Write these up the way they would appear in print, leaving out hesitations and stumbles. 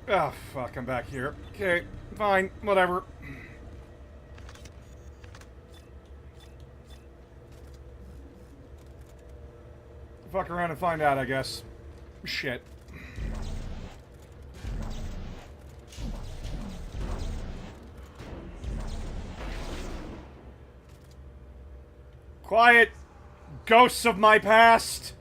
Oh, fuck, I'm back here. Okay, fine, whatever. Fuck around and find out, I guess. Shit. Quiet, ghosts of my past.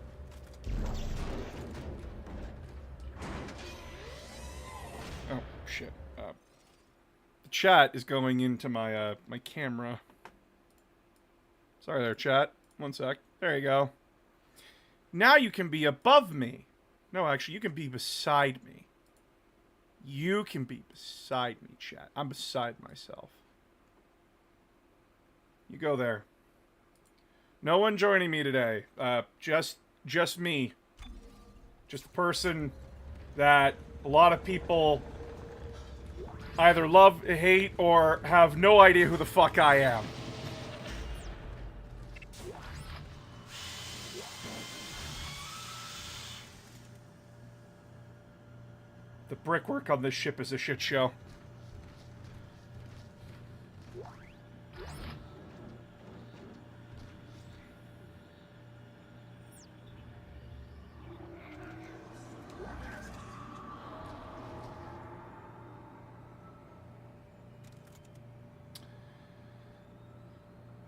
Oh, shit. The chat is going into my, my camera. Sorry there, chat. One sec. There you go. Now you can be above me. No, actually, you can be beside me. You can be beside me, chat. I'm beside myself. You go there. No one joining me today. Just me. Just a person that a lot of people either love, hate, or have no idea who the fuck I am. The brickwork on this ship is a shit show.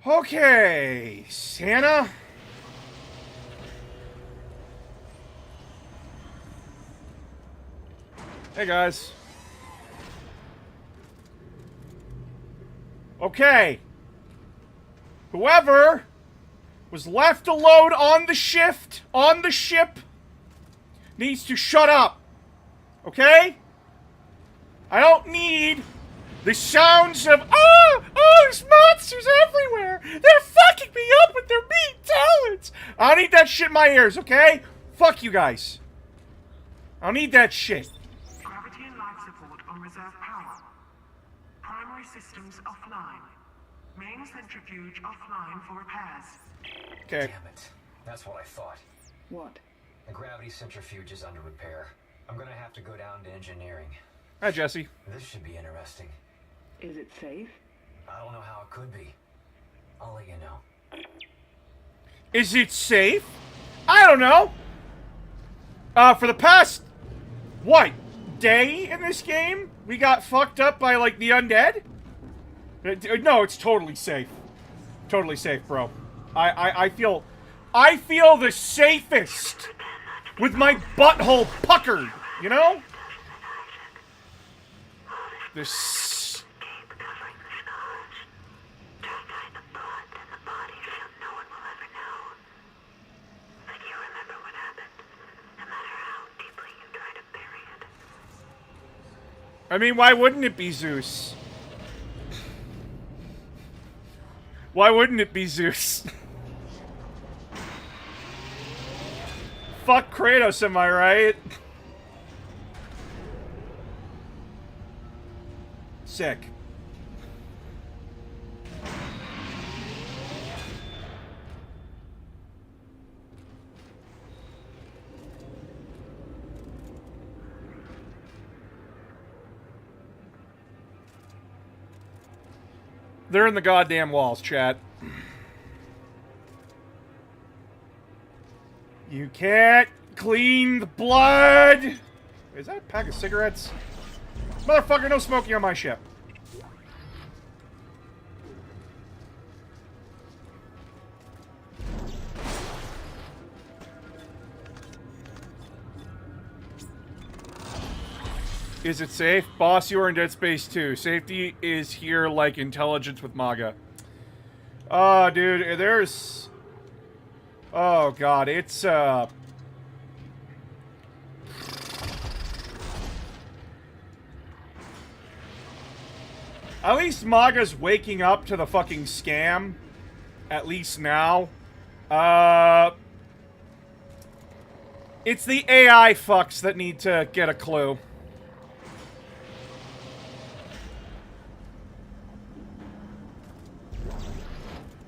Okay, Santa. Hey, guys. Okay. Whoever was left alone on the ship, needs to shut up. Okay? I don't need the sounds of, there's monsters everywhere. They're fucking me up with their meat talons. I don't need that shit in my ears, okay? Fuck you guys. I don't need that shit. Gravity and life support on reserve power. Primary systems offline. Main centrifuge offline for repairs. Okay. Damn it. That's what I thought. What? The gravity centrifuge is under repair. I'm gonna have to go down to engineering. Hi, Jesse. This should be interesting. Is it safe? I don't know how it could be. I'll let you know. Is it safe? I don't know. For the past, what, day in this game, we got fucked up by, like, the undead? No, it's totally safe. Totally safe, bro. I feel the safest with my butthole puckered, you know? This... I mean, why wouldn't it be Zeus? Why wouldn't it be Zeus? Fuck Kratos, am I right? Sick. They're in the goddamn walls, chat. You can't clean the blood! Is that a pack of cigarettes? Motherfucker, no smoking on my ship. Is it safe? Boss, you are in Dead Space 2. Safety is here like intelligence with MAGA. Oh, dude, there's... Oh, God, it's, At least MAGA's waking up to the fucking scam. At least now. It's the AI fucks that need to get a clue.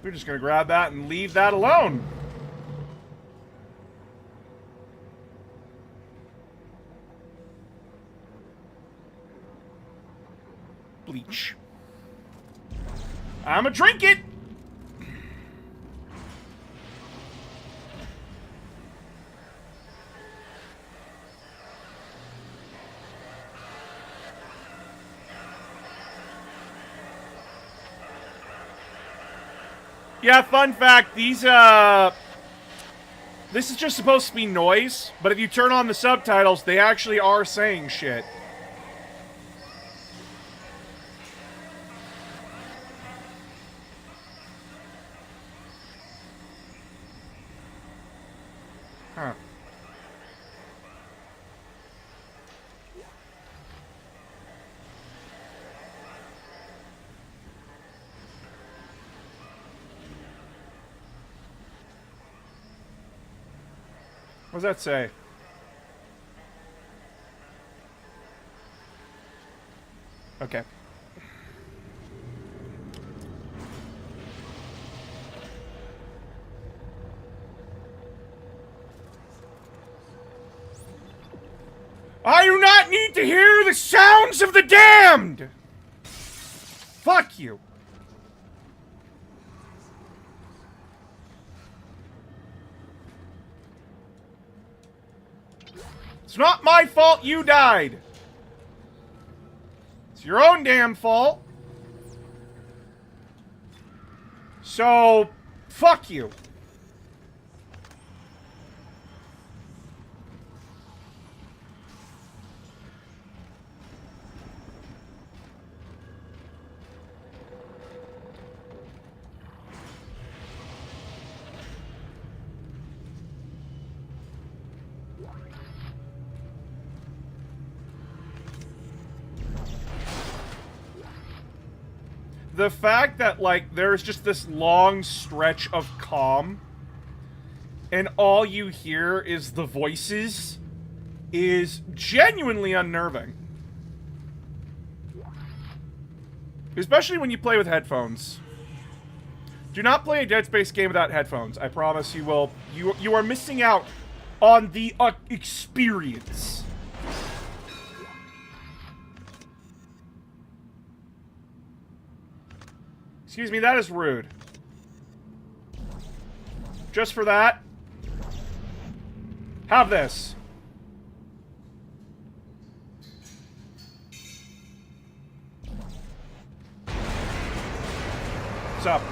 We're just gonna grab that and leave that alone. Bleach. I'ma drink it! Yeah, fun fact, these, this is just supposed to be noise, but if you turn on the subtitles, they actually are saying shit. Huh. What does that say? Okay. I do not need to hear the sounds of the damned! Fuck you. It's not my fault you died. It's your own damn fault. So, fuck you. The fact that, like, there's just this long stretch of calm, and all you hear is the voices, is genuinely unnerving. Especially when you play with headphones. Do not play a Dead Space game without headphones. I promise you will. You are missing out on the experience. Excuse me, that is rude. Just for that, have this. What's up?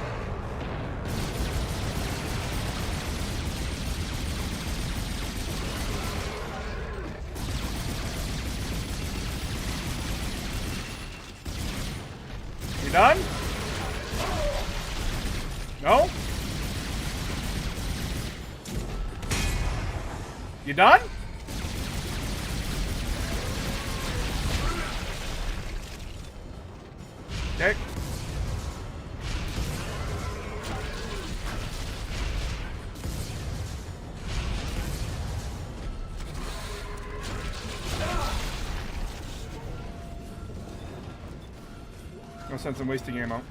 You done? No? You done? Okay. No sense in wasting ammo.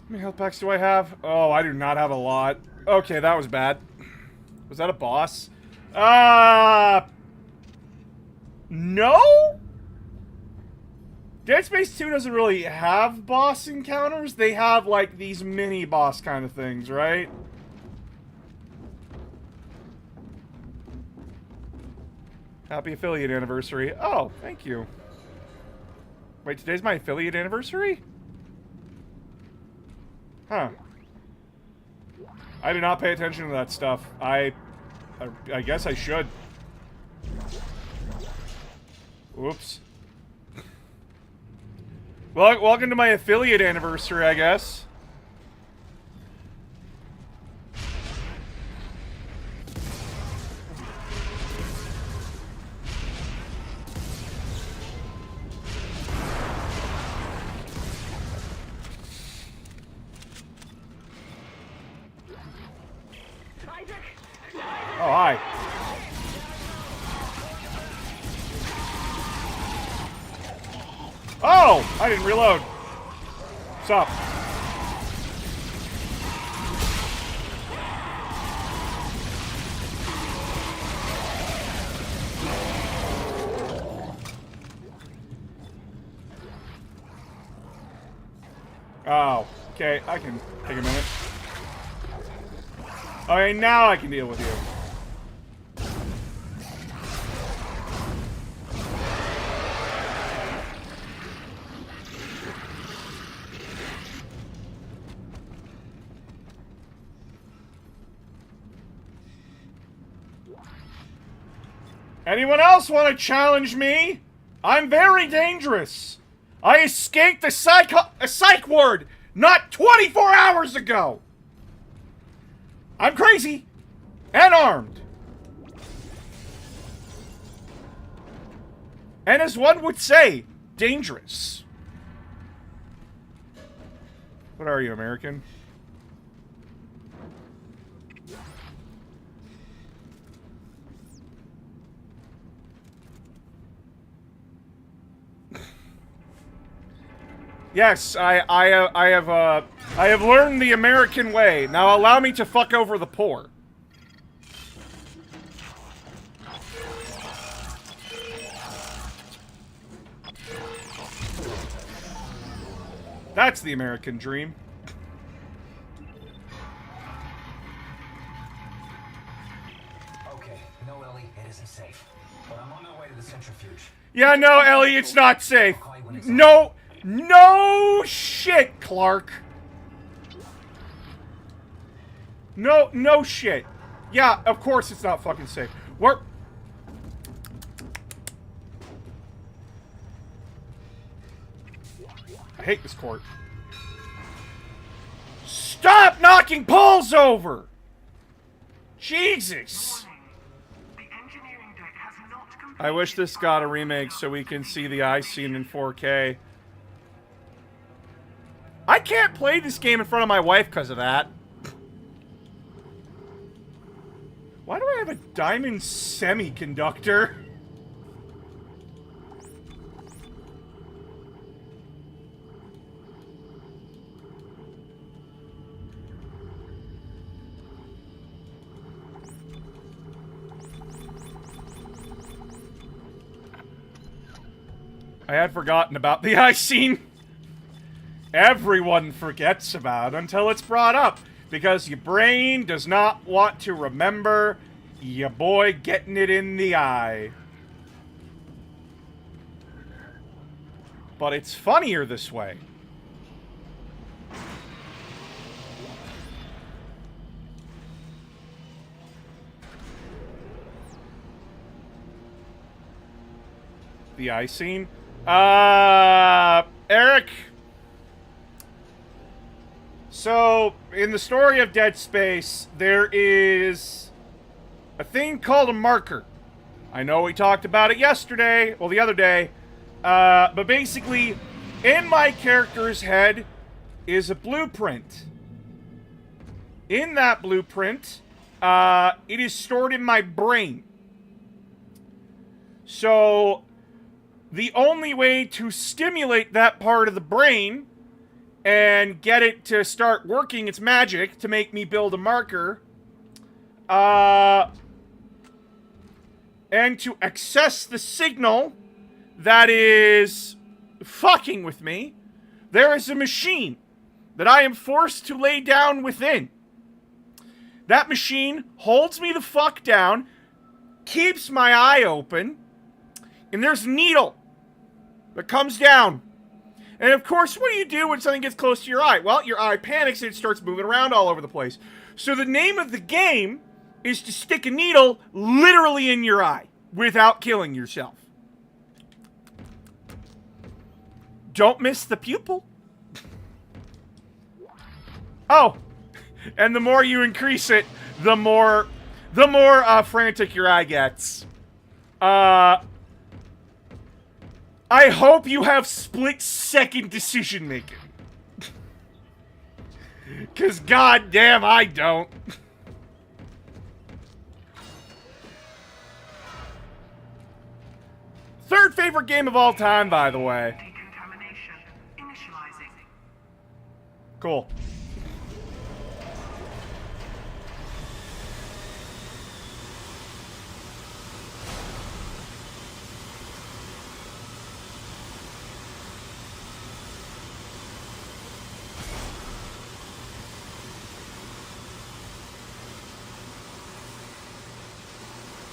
How many health packs do I have? Oh, I do not have a lot. Okay, that was bad. Was that a boss? No? Dead Space 2 doesn't really have boss encounters. They have, like, these mini-boss kind of things, right? Happy affiliate anniversary. Oh, thank you. Wait, today's my affiliate anniversary? Huh. I do not pay attention to that stuff. I guess I should. Oops. Well, welcome to my affiliate anniversary, I guess. Oh, hi. Oh! I didn't reload. What's up? Oh, okay, I can take a minute. Okay, now I can deal with you. Anyone else want to challenge me? I'm very dangerous. I escaped a psych ward not 24 hours ago. I'm crazy and armed. And as one would say, dangerous. What are you, American? Yes, I have learned the American way. Now allow me to fuck over the poor. That's the American dream. Okay, no, Ellie, it isn't safe. But I'm on my way to the centrifuge. Yeah, no, Ellie, it's not safe. No, no shit, Clark. No shit. Yeah, of course it's not fucking safe. I hate this court. Stop knocking poles over! Jesus! The engineering deck has not completed I wish this got a remake so we can see the eye scene in 4K. I can't play this game in front of my wife because of that. Why do I have a diamond semiconductor? I had forgotten about the eye scene. Everyone forgets about it until it's brought up. Because your brain does not want to remember your boy getting it in the eye. But it's funnier this way. The eye scene? Eric? So, in the story of Dead Space, there is a thing called a marker. I know we talked about it yesterday, well, the other day, but basically, in my character's head is a blueprint. In that blueprint, it is stored in my brain. So, the only way to stimulate that part of the brain and get it to start working its magic to make me build a marker, and to access the signal that is fucking with me, there is a machine that I am forced to lay down within. That machine holds me the fuck down, keeps my eye open, and there's a needle that comes down. And of course, what do you do when something gets close to your eye? Well, your eye panics and it starts moving around all over the place. So the name of the game is to stick a needle literally in your eye without killing yourself. Don't miss the pupil. Oh, and the more you increase it, the more frantic your eye gets. I hope you have split-second decision-making. Because goddamn, I don't. Third favorite game of all time, by the way. Decontamination. Initializing. Cool.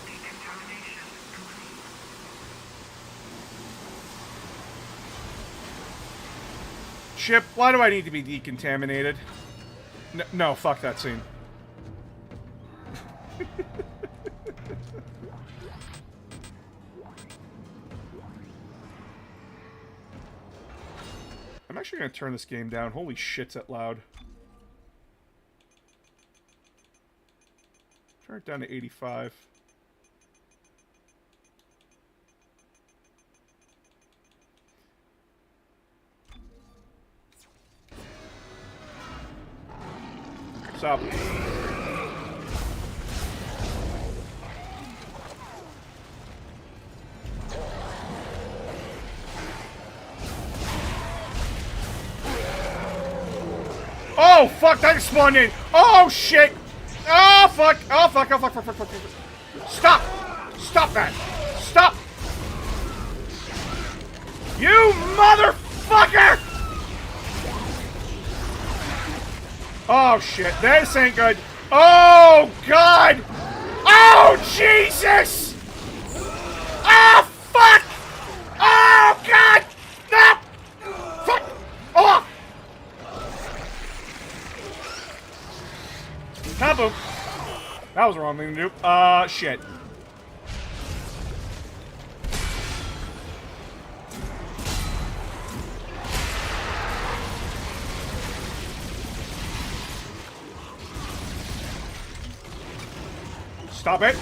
Decontamination complete. Ship, why do I need to be decontaminated? No, fuck that scene. I'm actually gonna turn this game down. Holy shit's that loud. Turn it down to 85. What's up? Oh, fuck, that spawned in. Oh, shit. Oh, fuck. Oh, fuck. Oh, fuck, fuck, fuck, fuck, fuck. Stop. Stop that. Stop. You motherfucker. Oh, shit. This ain't good. Oh, God. Oh, Jesus. Oh, fuck. Oh, God. No. Fuck. Oh. Kaboom. That was the wrong thing to do. Shit. Stop it.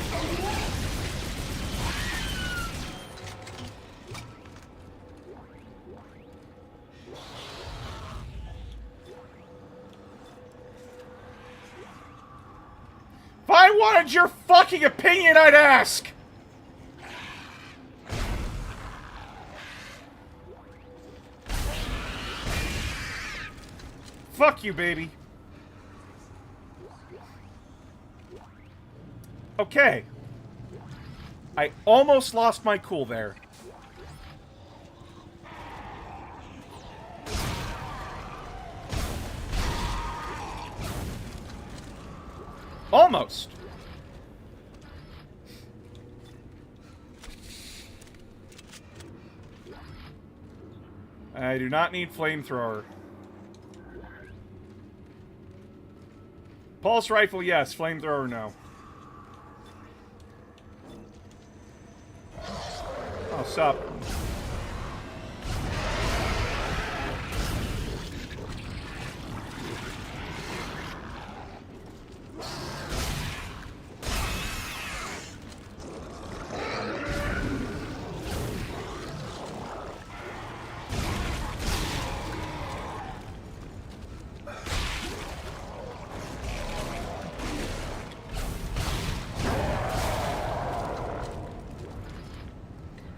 If I wanted your fucking opinion, I'd ask. Fuck you, baby. Okay. I almost lost my cool there. Almost. I do not need flamethrower. Pulse rifle, yes. Flamethrower, no. Oh, sup.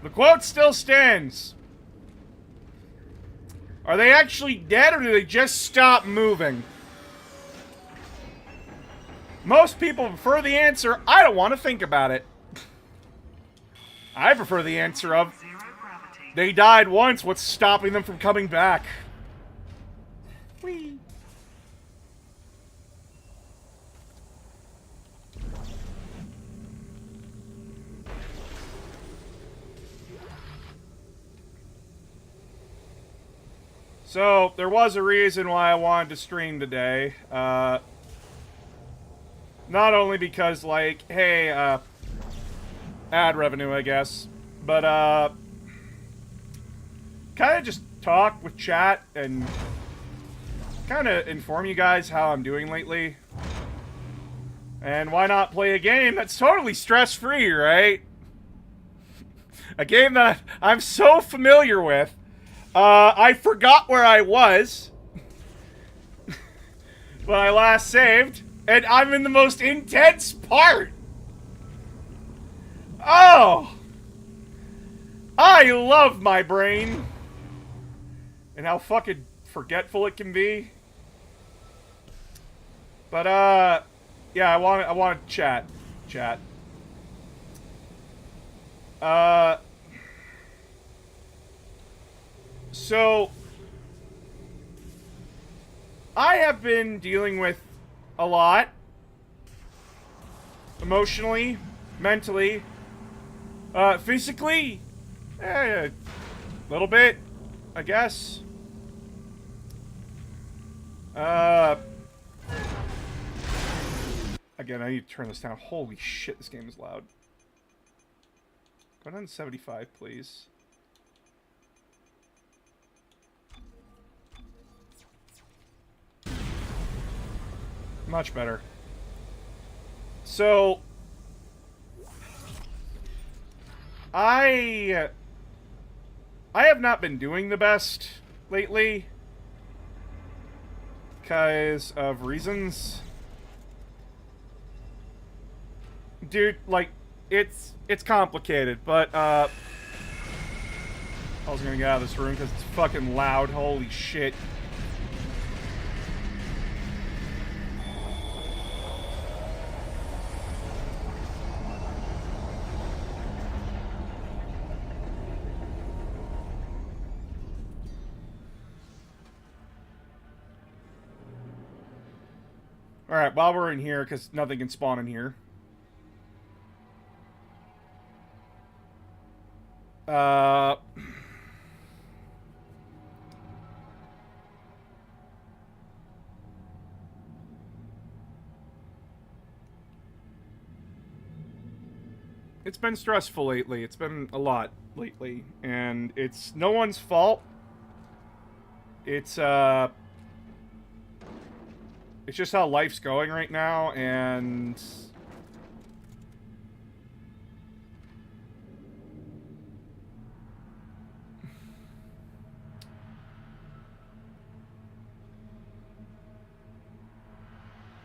The quote still stands. Are they actually dead, or do they just stop moving? Most people prefer the answer, I don't want to think about it. I prefer the answer of, Zero gravity. they died once, what's stopping them from coming back? Whee! So, there was a reason why I wanted to stream today. Not only because, like, hey, ad revenue, I guess. But, kind of just talk with chat and kind of inform you guys how I'm doing lately. And why not play a game that's totally stress-free, right? A game that I'm so familiar with. I forgot where I was when I last saved, and I'm in the most intense part. Oh! I love my brain. And how fucking forgetful it can be. But yeah, I want to chat. So I have been dealing with a lot emotionally, mentally, physically, a little bit, I guess. Again, I need to turn this down. Holy shit, this game is loud. Go down to 75, please. Much better. So, I have not been doing the best lately because of reasons. Dude, like, it's complicated, but I was gonna get out of this room because it's fucking loud. Holy shit. Alright, while we're in here, because nothing can spawn in here. It's been stressful lately. It's been a lot lately. And it's no one's fault. It's just how life's going right now, and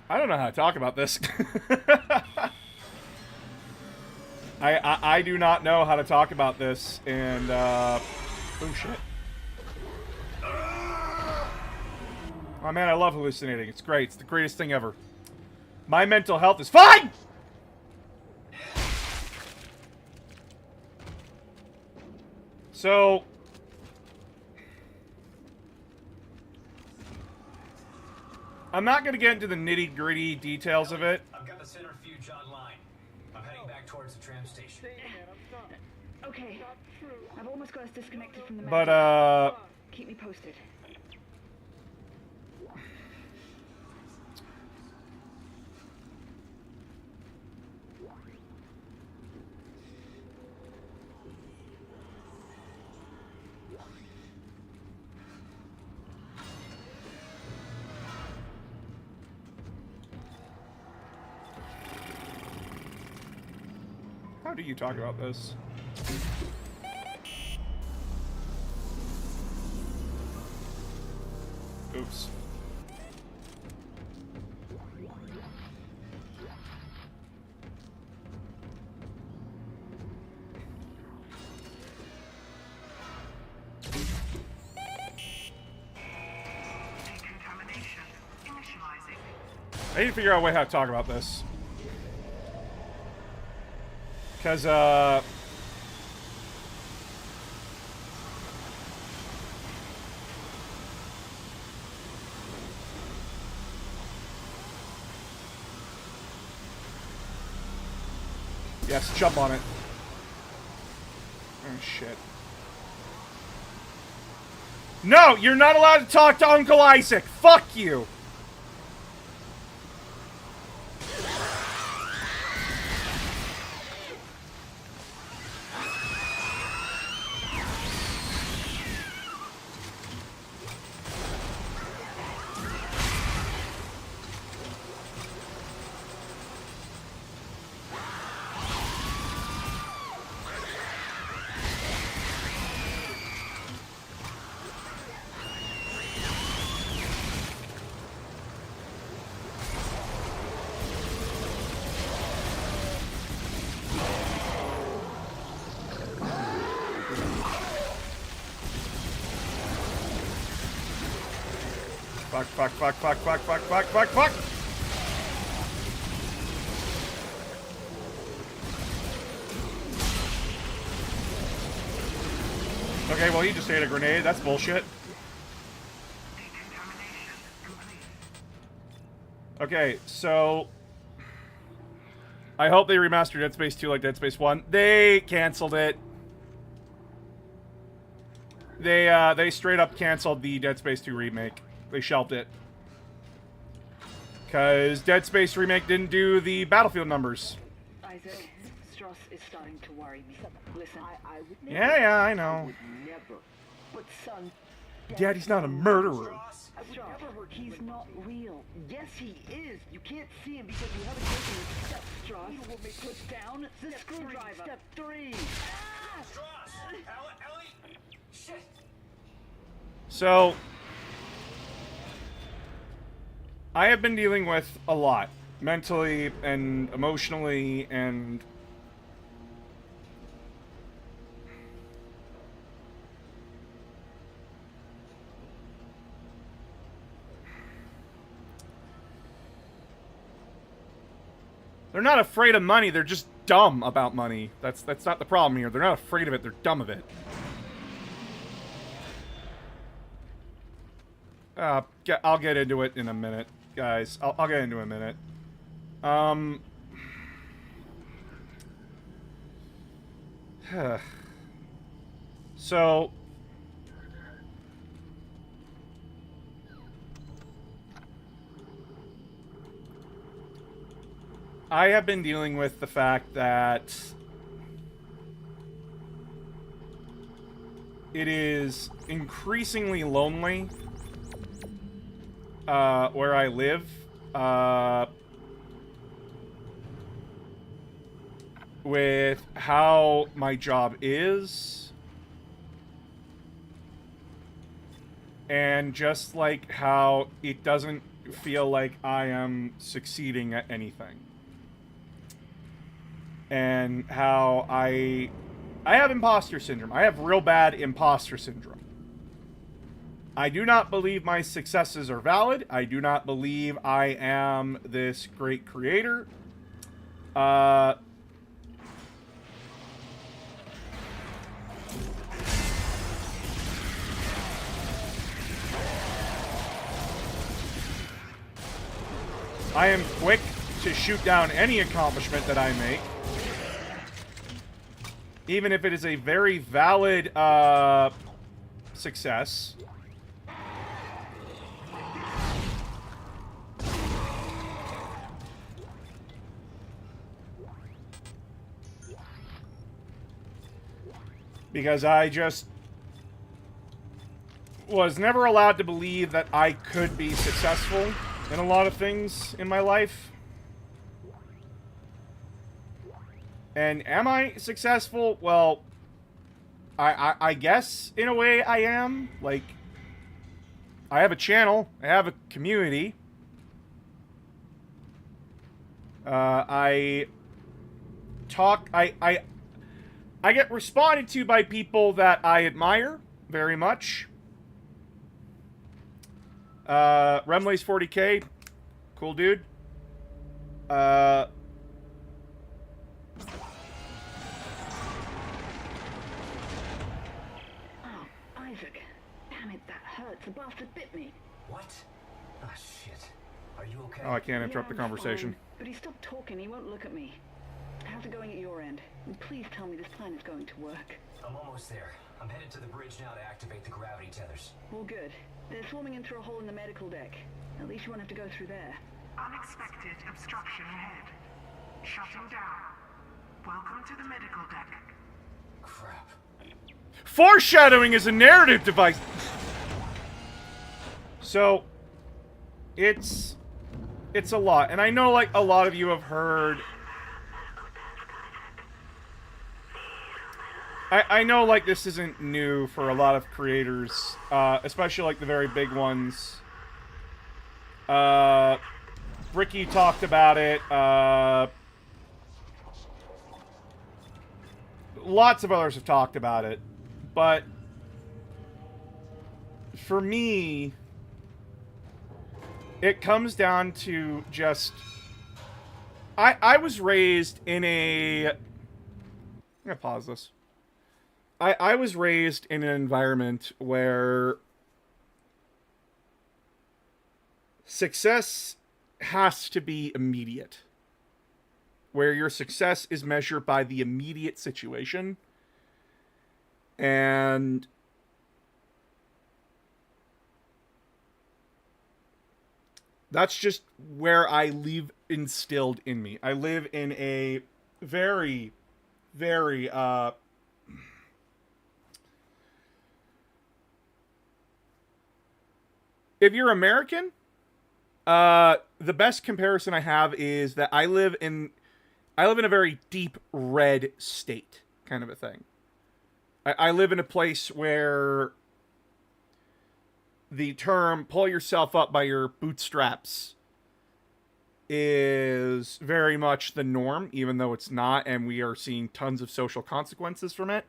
I don't know how to talk about this. I do not know how to talk about this, and oh shit. Oh man, I love hallucinating. It's great. It's the greatest thing ever. My mental health is fine! So, I'm not going to get into the nitty-gritty details of it. I've got the centrifuge online. I'm heading back towards the tram station. Okay. I've almost got us disconnected from the But, keep me posted. How do you talk about this? Oops. Decontamination. Initializing. I need to figure out a way how to talk about this. Because, yes, jump on it. Oh, shit. No, you're not allowed to talk to Uncle Isaac. Fuck you. Fuck. Okay, well, he just ate a grenade. That's bullshit. Decontamination complete. Okay, so... I hope they remastered Dead Space 2 like Dead Space 1. They canceled it. They straight up canceled the Dead Space 2 remake. They shelved it. Because Dead Space remake didn't do the Battlefield numbers. Isaac, Strauss is starting to worry me. Listen, I would never. Yeah, I I know. would never. But son, Daddy's not a murderer. I would Strauss, never hurt you. he's not real. Yes, he is. You can't see him because you haven't taken a step. Strauss, You will make put down the step screwdriver. Step 3. Strauss! Ellie! Shit! So... I have been dealing with a lot. Mentally and emotionally and... They're not afraid of money, they're just dumb about money. That's not the problem here. They're not afraid of it, they're dumb of it. I'll get into it in a minute, guys. I'll get into it in a minute. So... I have been dealing with the fact that it is increasingly lonely where I live. With how my job is. And just like how it doesn't feel like I am succeeding at anything. And how I have imposter syndrome. I have real bad imposter syndrome. I do not believe my successes are valid. I do not believe I am this great creator. I am quick to shoot down any accomplishment that I make. Even if it is a very valid, success. Because I just was never allowed to believe that I could be successful in a lot of things in my life. And am I successful? Well, I guess in a way I am. Like, I have a channel. I have a community. I talk. I get responded to by people that I admire very much. Remley's 40K. Cool dude. Oh, Isaac. Damn it, that hurts. The bastard bit me. What? Ah, shit. Are you okay? Oh, I can't interrupt the Yeah, I'm conversation. fine. But he stopped talking. He won't look at me. How's it going at your end? And please tell me this plan is going to work. I'm almost there. I'm headed to the bridge now to activate the gravity tethers. All good. They're swarming in through a hole in the medical deck. At least you won't have to go through there. Unexpected obstruction ahead. Shutting down. Welcome to the medical deck. Crap. Foreshadowing is a narrative device. So, it's a lot. And I know, like, a lot of you have heard... I know, like, this isn't new for a lot of creators, especially, like, the very big ones. Ricky talked about it, lots of others have talked about it, but for me, it comes down to just... I was raised in a... I'm gonna pause this. I was raised in an environment where success has to be immediate. Where your success is measured by the immediate situation. And that's just where I live instilled in me. I live in a very, very, if you're American, the best comparison I have is that I live in a very deep red state, kind of a thing. I live in a place where the term pull yourself up by your bootstraps is very much the norm, even though it's not, and we are seeing tons of social consequences from it.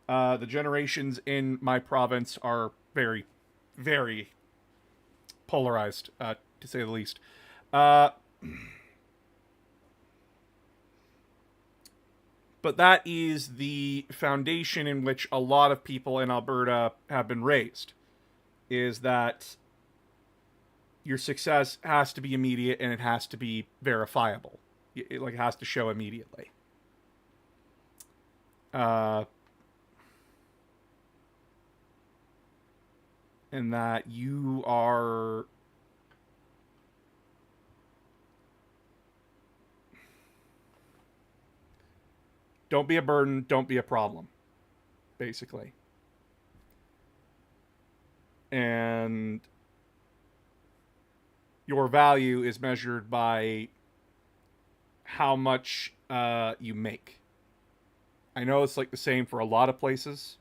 The generations in my province are very, very polarized, to say the least. But that is the foundation in which a lot of people in Alberta have been raised, is that your success has to be immediate and it has to be verifiable. It has to show immediately. And that you are... Don't be a burden, don't be a problem, basically. And your value is measured by how much you make. I know it's like the same for a lot of places.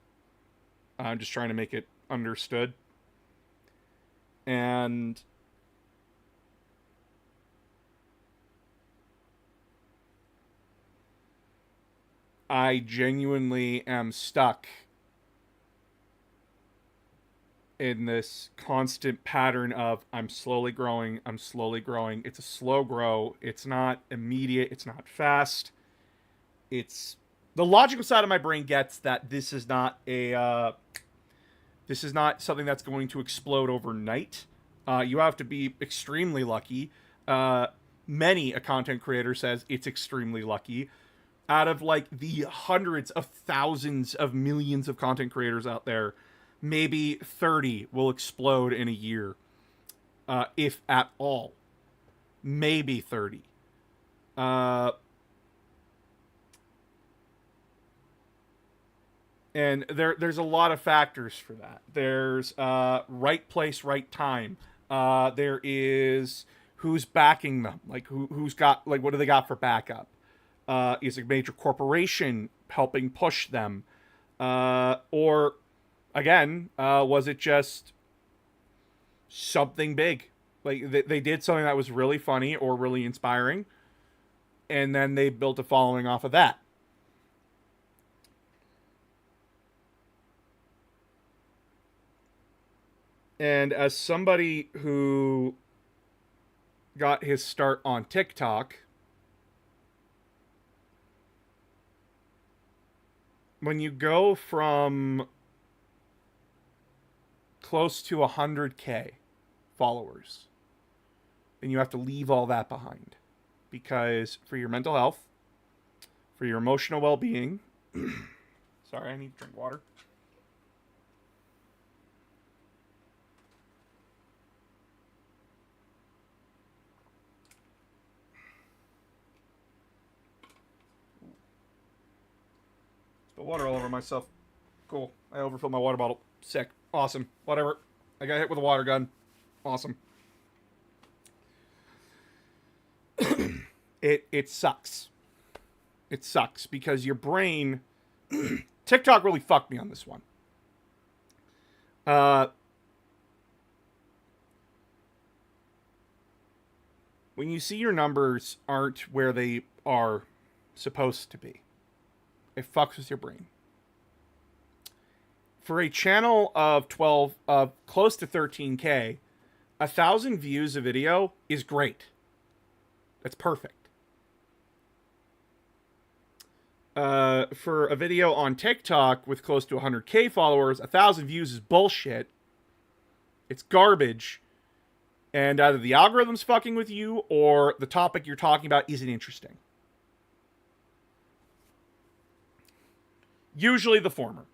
I'm just trying to make it understood. And I genuinely am stuck in this constant pattern of I'm slowly growing. It's a slow grow. It's not immediate. It's not fast. It's the logical side of my brain gets that this is not something that's going to explode overnight. You have to be extremely lucky. Many a content creator says it's extremely lucky. Out of like the hundreds of thousands of millions of content creators out there, maybe 30 will explode in a year. If at all. Maybe 30. And there's a lot of factors for that. There's right place, right time. There is who's backing them. Like who's got, like, what do they got for backup? Is a major corporation helping push them? Or, again, was it just something big? Like, they did something that was really funny or really inspiring, and then they built a following off of that. And as somebody who got his start on TikTok, when you go from close to 100K followers, then you have to leave all that behind. Because for your mental health, for your emotional well-being... Sorry, I need to drink water. Spilled water all over myself. Cool. I overfilled my water bottle. Sick. Awesome. Whatever. I got hit with a water gun. Awesome. It sucks. It sucks because your brain... TikTok really fucked me on this one. When you see your numbers aren't where they are supposed to be, it fucks with your brain. For a channel of close to 13K, 1,000 views a video is great. That's perfect. for a video on TikTok with close to 100K followers, 1,000 views is bullshit. It's garbage. And either the algorithm's fucking with you or the topic you're talking about isn't interesting. Usually the former.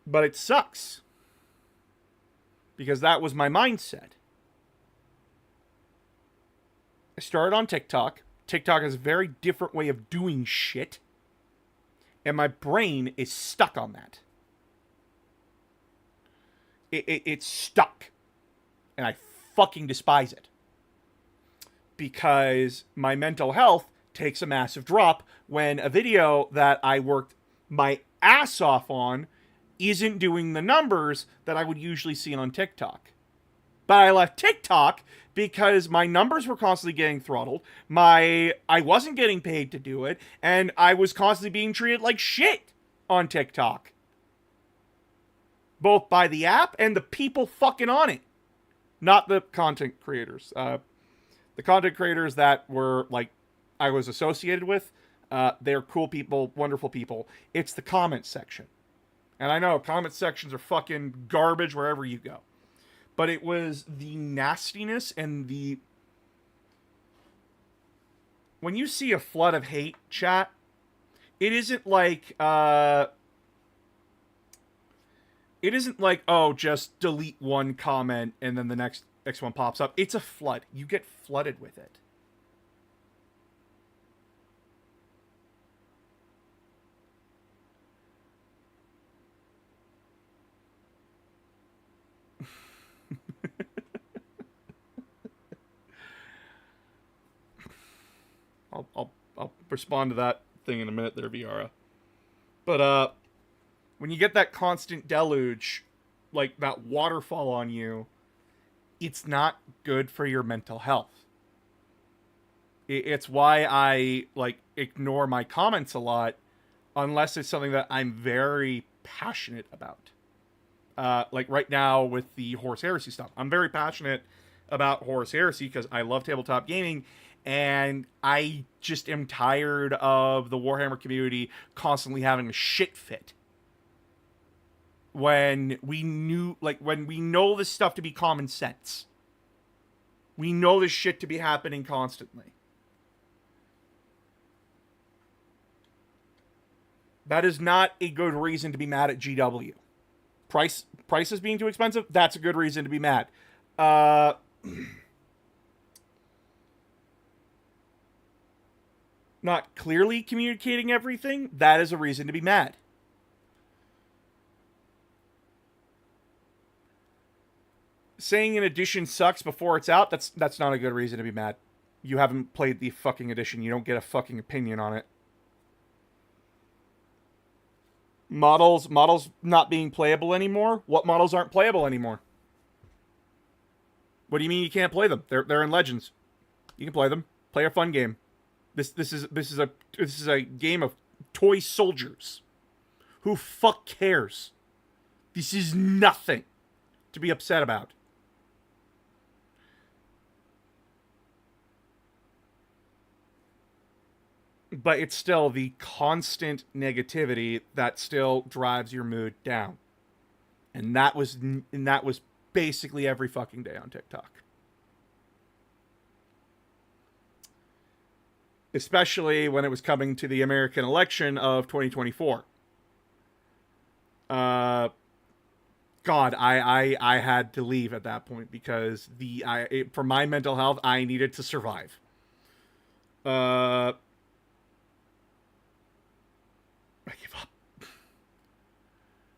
But it sucks. Because that was my mindset. I started on TikTok. TikTok has a very different way of doing shit. And my brain is stuck on that. It's stuck. And I fucking despise it. Because my mental health takes a massive drop when a video that I worked my ass off on isn't doing the numbers that I would usually see on TikTok. But I left TikTok because my numbers were constantly getting throttled. I wasn't getting paid to do it, and I was constantly being treated like shit on TikTok. Both by the app and the people fucking on it. Not the content creators. The content creators that were, like, I was associated with, they're cool people, wonderful people. It's the comment section. And I know, comment sections are fucking garbage wherever you go. But it was the nastiness and the... When you see a flood of hate, chat, it isn't like, oh, just delete one comment and then the next one pops up. It's a flood. You get flooded with it. I'll respond to that thing in a minute there, Viara. But when you get that constant deluge, like that waterfall on you, it's not good for your mental health. It's why I like ignore my comments a lot, unless it's something that I'm very passionate about. Like right now with the Horus Heresy stuff, I'm very passionate about Horus Heresy because I love tabletop gaming. And I just am tired of the Warhammer community constantly having a shit fit. When we know this stuff to be common sense. We know this shit to be happening constantly. That is not a good reason to be mad at GW. Prices being too expensive, that's a good reason to be mad. Not clearly communicating everything, that is a reason to be mad. Saying an edition sucks before it's out, that's not a good reason to be mad. You haven't played the fucking edition, you don't get a fucking opinion on it. Models not being playable anymore? What models aren't playable anymore? What do you mean you can't play them? They're in Legends. You can play them. Play a fun game. This is a game of toy soldiers. Who fuck cares? This is nothing to be upset about. But it's still the constant negativity that still drives your mood down. And that was basically every fucking day on TikTok. Especially when it was coming to the American election of 2024. God, I had to leave at that point because for my mental health, I needed to survive. I give up.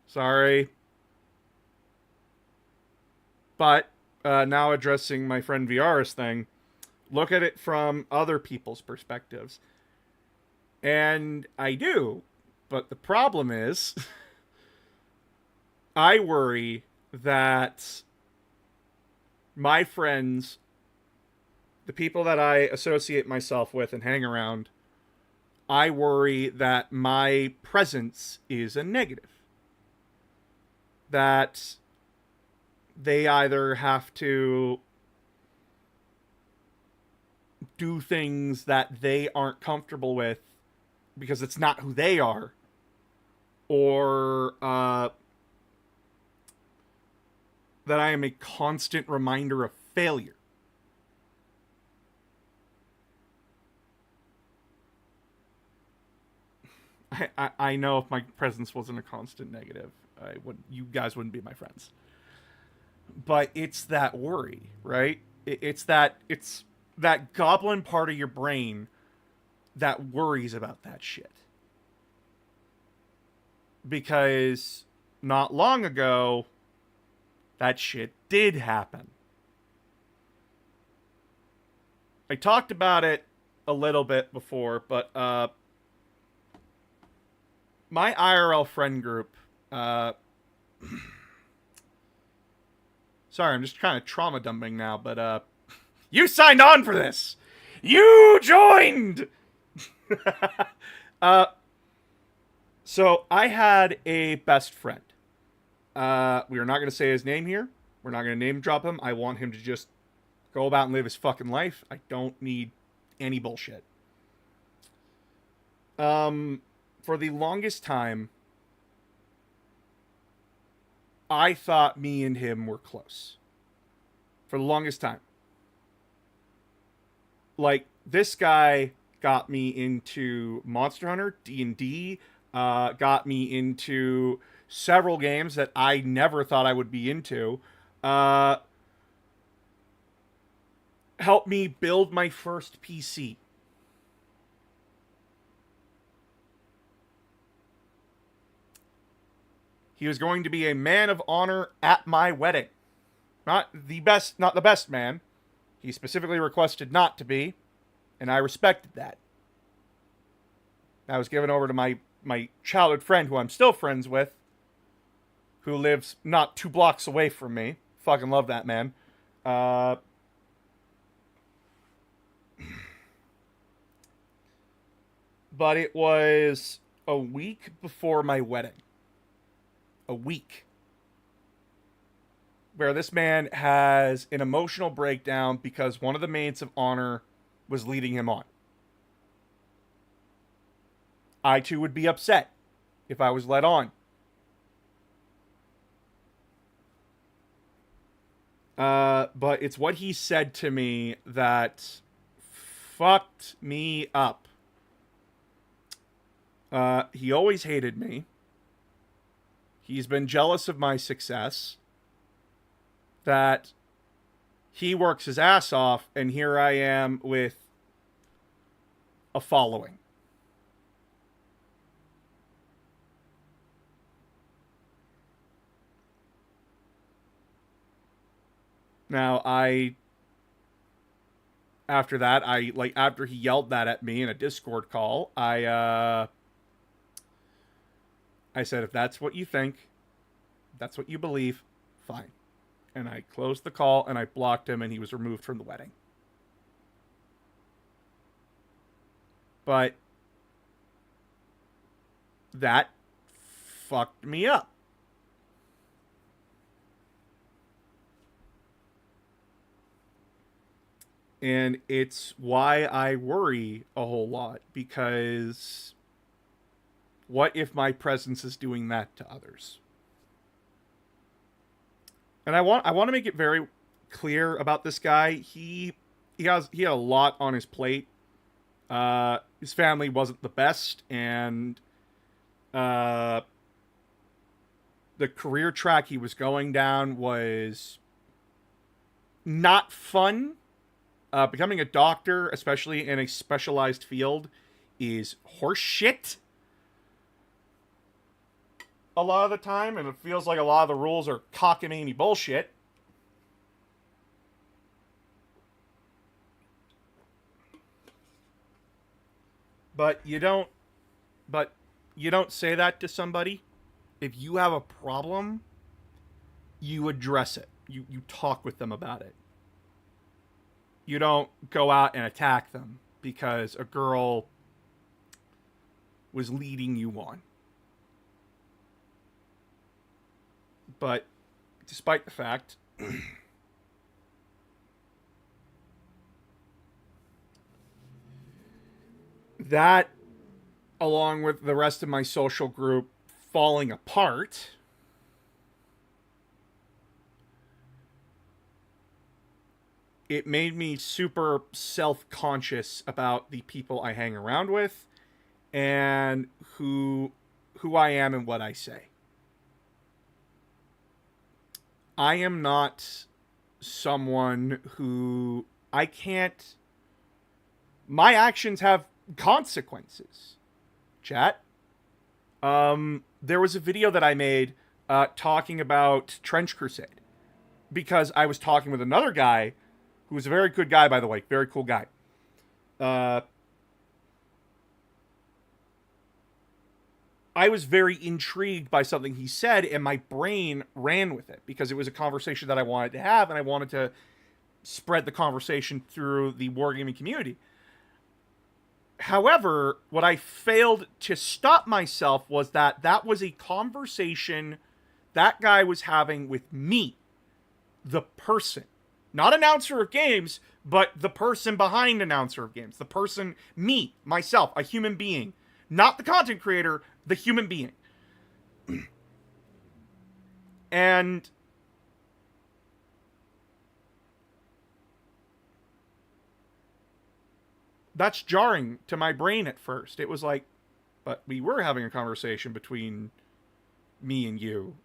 Sorry. But now addressing my friend VR's thing. Look at it from other people's perspectives. And I do. But the problem is, I worry that my friends, the people that I associate myself with and hang around, I worry that my presence is a negative. That they either have to do things that they aren't comfortable with because it's not who they are, or that I am a constant reminder of failure. I know if my presence wasn't a constant negative, you guys wouldn't be my friends. But it's that worry, right? It's that goblin part of your brain that worries about that shit. Because not long ago, that shit did happen. I talked about it a little bit before, but my IRL friend group, sorry, I'm just kind of trauma dumping now, but you signed on for this. You joined. So I had a best friend. We are not going to say his name here. We're not going to name drop him. I want him to just go about and live his fucking life. I don't need any bullshit. For the longest time, I thought me and him were close. For the longest time. Like, this guy got me into Monster Hunter, D&D, got me into several games that I never thought I would be into. Helped me build my first PC. He was going to be a man of honor at my wedding. Not the best man. He specifically requested not to be, and I respected that. I was given over to my childhood friend, who I'm still friends with, who lives not 2 blocks away from me. Fucking love that man. But it was a week before my wedding. A week. Where this man has an emotional breakdown because one of the maids of honor was leading him on. I too would be upset if I was led on. But it's what he said to me that fucked me up. He always hated me. He's been jealous of my success. That he works his ass off, and here I am with a following. Now, after that, after he yelled that at me in a Discord call, I said, if that's what you think, that's what you believe, fine. And I closed the call, and I blocked him, and he was removed from the wedding. But that fucked me up. And it's why I worry a whole lot, because what if my presence is doing that to others? And I want to make it very clear about this guy. He had a lot on his plate. His family wasn't the best, and the career track he was going down was not fun. Becoming a doctor, especially in a specialized field, is horseshit a lot of the time, and it feels like a lot of the rules are cockamamie bullshit. But you don't say that to somebody. If you have a problem, you address it. You talk with them about it. You don't go out and attack them because a girl was leading you on. But despite the fact that, along with the rest of my social group falling apart, it made me super self-conscious about the people I hang around with and who I am and what I say. I am not someone who I can't... My actions have consequences. Chat. There was a video that I made talking about Trench Crusade. Because I was talking with another guy who was a very good guy, by the way. Very cool guy. I was very intrigued by something he said, and my brain ran with it because it was a conversation that I wanted to have, and I wanted to spread the conversation through the wargaming community. However, what I failed to stop myself was that was a conversation that guy was having with me, the person. Not announcer of games, but the person behind announcer of games. The person, me, myself, a human being. Not the content creator, the human being. And that's jarring to my brain at first. It was like, but we were having a conversation between me and you.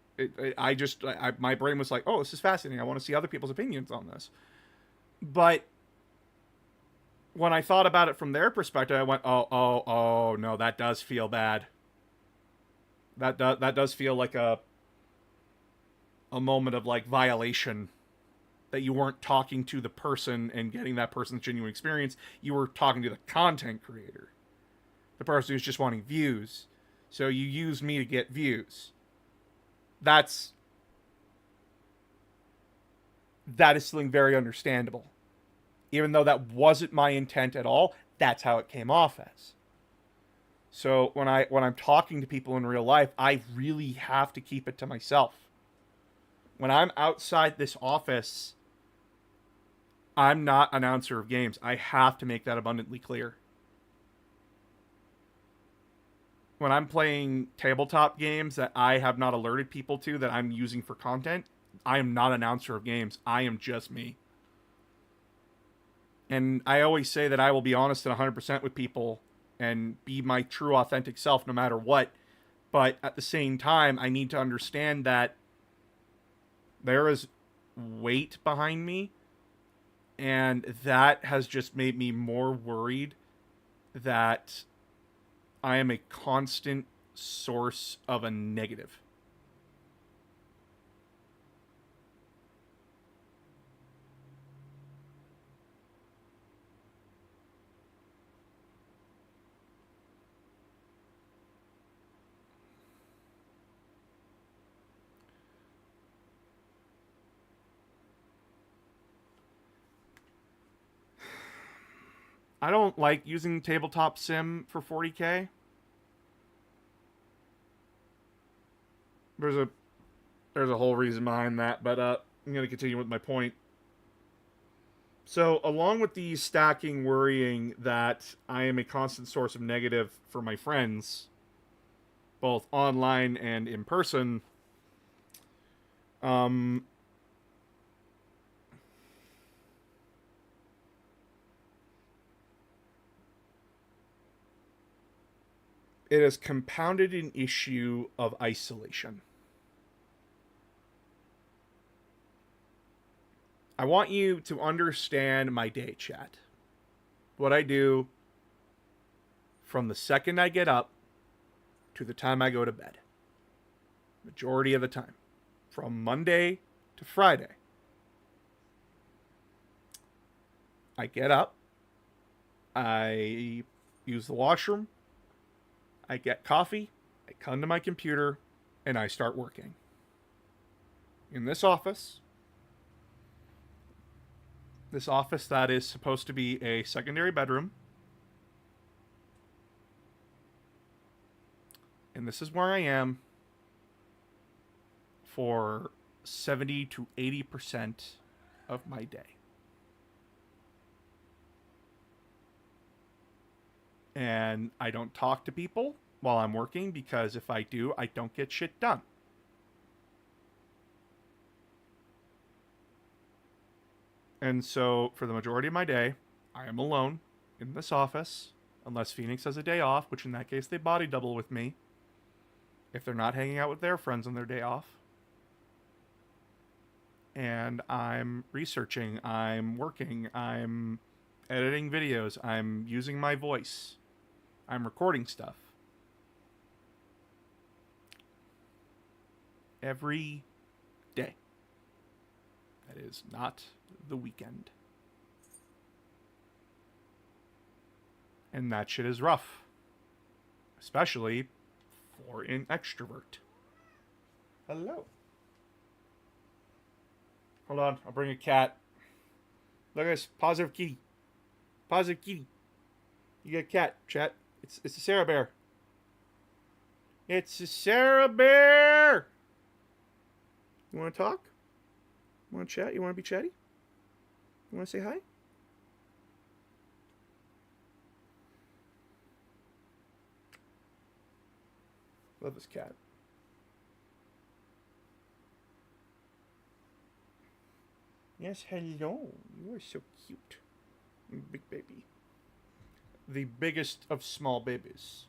My brain was like, oh, this is fascinating. I want to see other people's opinions on this. But when I thought about it from their perspective, I went, oh, no, that does feel bad. That does feel like a moment of like violation, that you weren't talking to the person and getting that person's genuine experience. You were talking to the content creator, the person who's just wanting views. So you use me to get views. That is something very understandable. Even though that wasn't my intent at all, that's how it came off as. So when I'm talking to people in real life, I really have to keep it to myself. When I'm outside this office, I'm not announcer of games. I have to make that abundantly clear. When I'm playing tabletop games that I have not alerted people to that I'm using for content, I am not announcer of games. I am just me. And I always say that I will be honest and 100% with people and be my true authentic self no matter what. But at the same time, I need to understand that there is weight behind me. And that has just made me more worried that I am a constant source of a negative. I don't like using tabletop sim for 40K. There's a whole reason behind that, but I'm going to continue with my point. So, along with the stacking worrying that I am a constant source of negative for my friends, both online and in person, it has compounded an issue of isolation. I want you to understand my day, chat. What I do from the second I get up to the time I go to bed. Majority of the time. From Monday to Friday. I get up. I use the washroom. I get coffee, I come to my computer, and I start working. In this office that is supposed to be a secondary bedroom, and this is where I am for 70 to 80% of my day. And I don't talk to people while I'm working because if I do, I don't get shit done. And so, for the majority of my day, I am alone in this office, unless Phoenix has a day off, which in that case they body double with me. If they're not hanging out with their friends on their day off. And I'm researching, I'm working, I'm editing videos, I'm using my voice, I'm recording stuff. Every day. That is not the weekend. And that shit is rough. Especially for an extrovert. Hello. Hold on, I'll bring a cat. Look at this, positive kitty. Positive kitty. You got a cat, chat. It's a Sarah bear. It's a Sarah bear! You want to talk? You want to chat? You want to be chatty? You want to say hi? Love this cat. Yes, hello. You are so cute. Big baby. The biggest of small babies.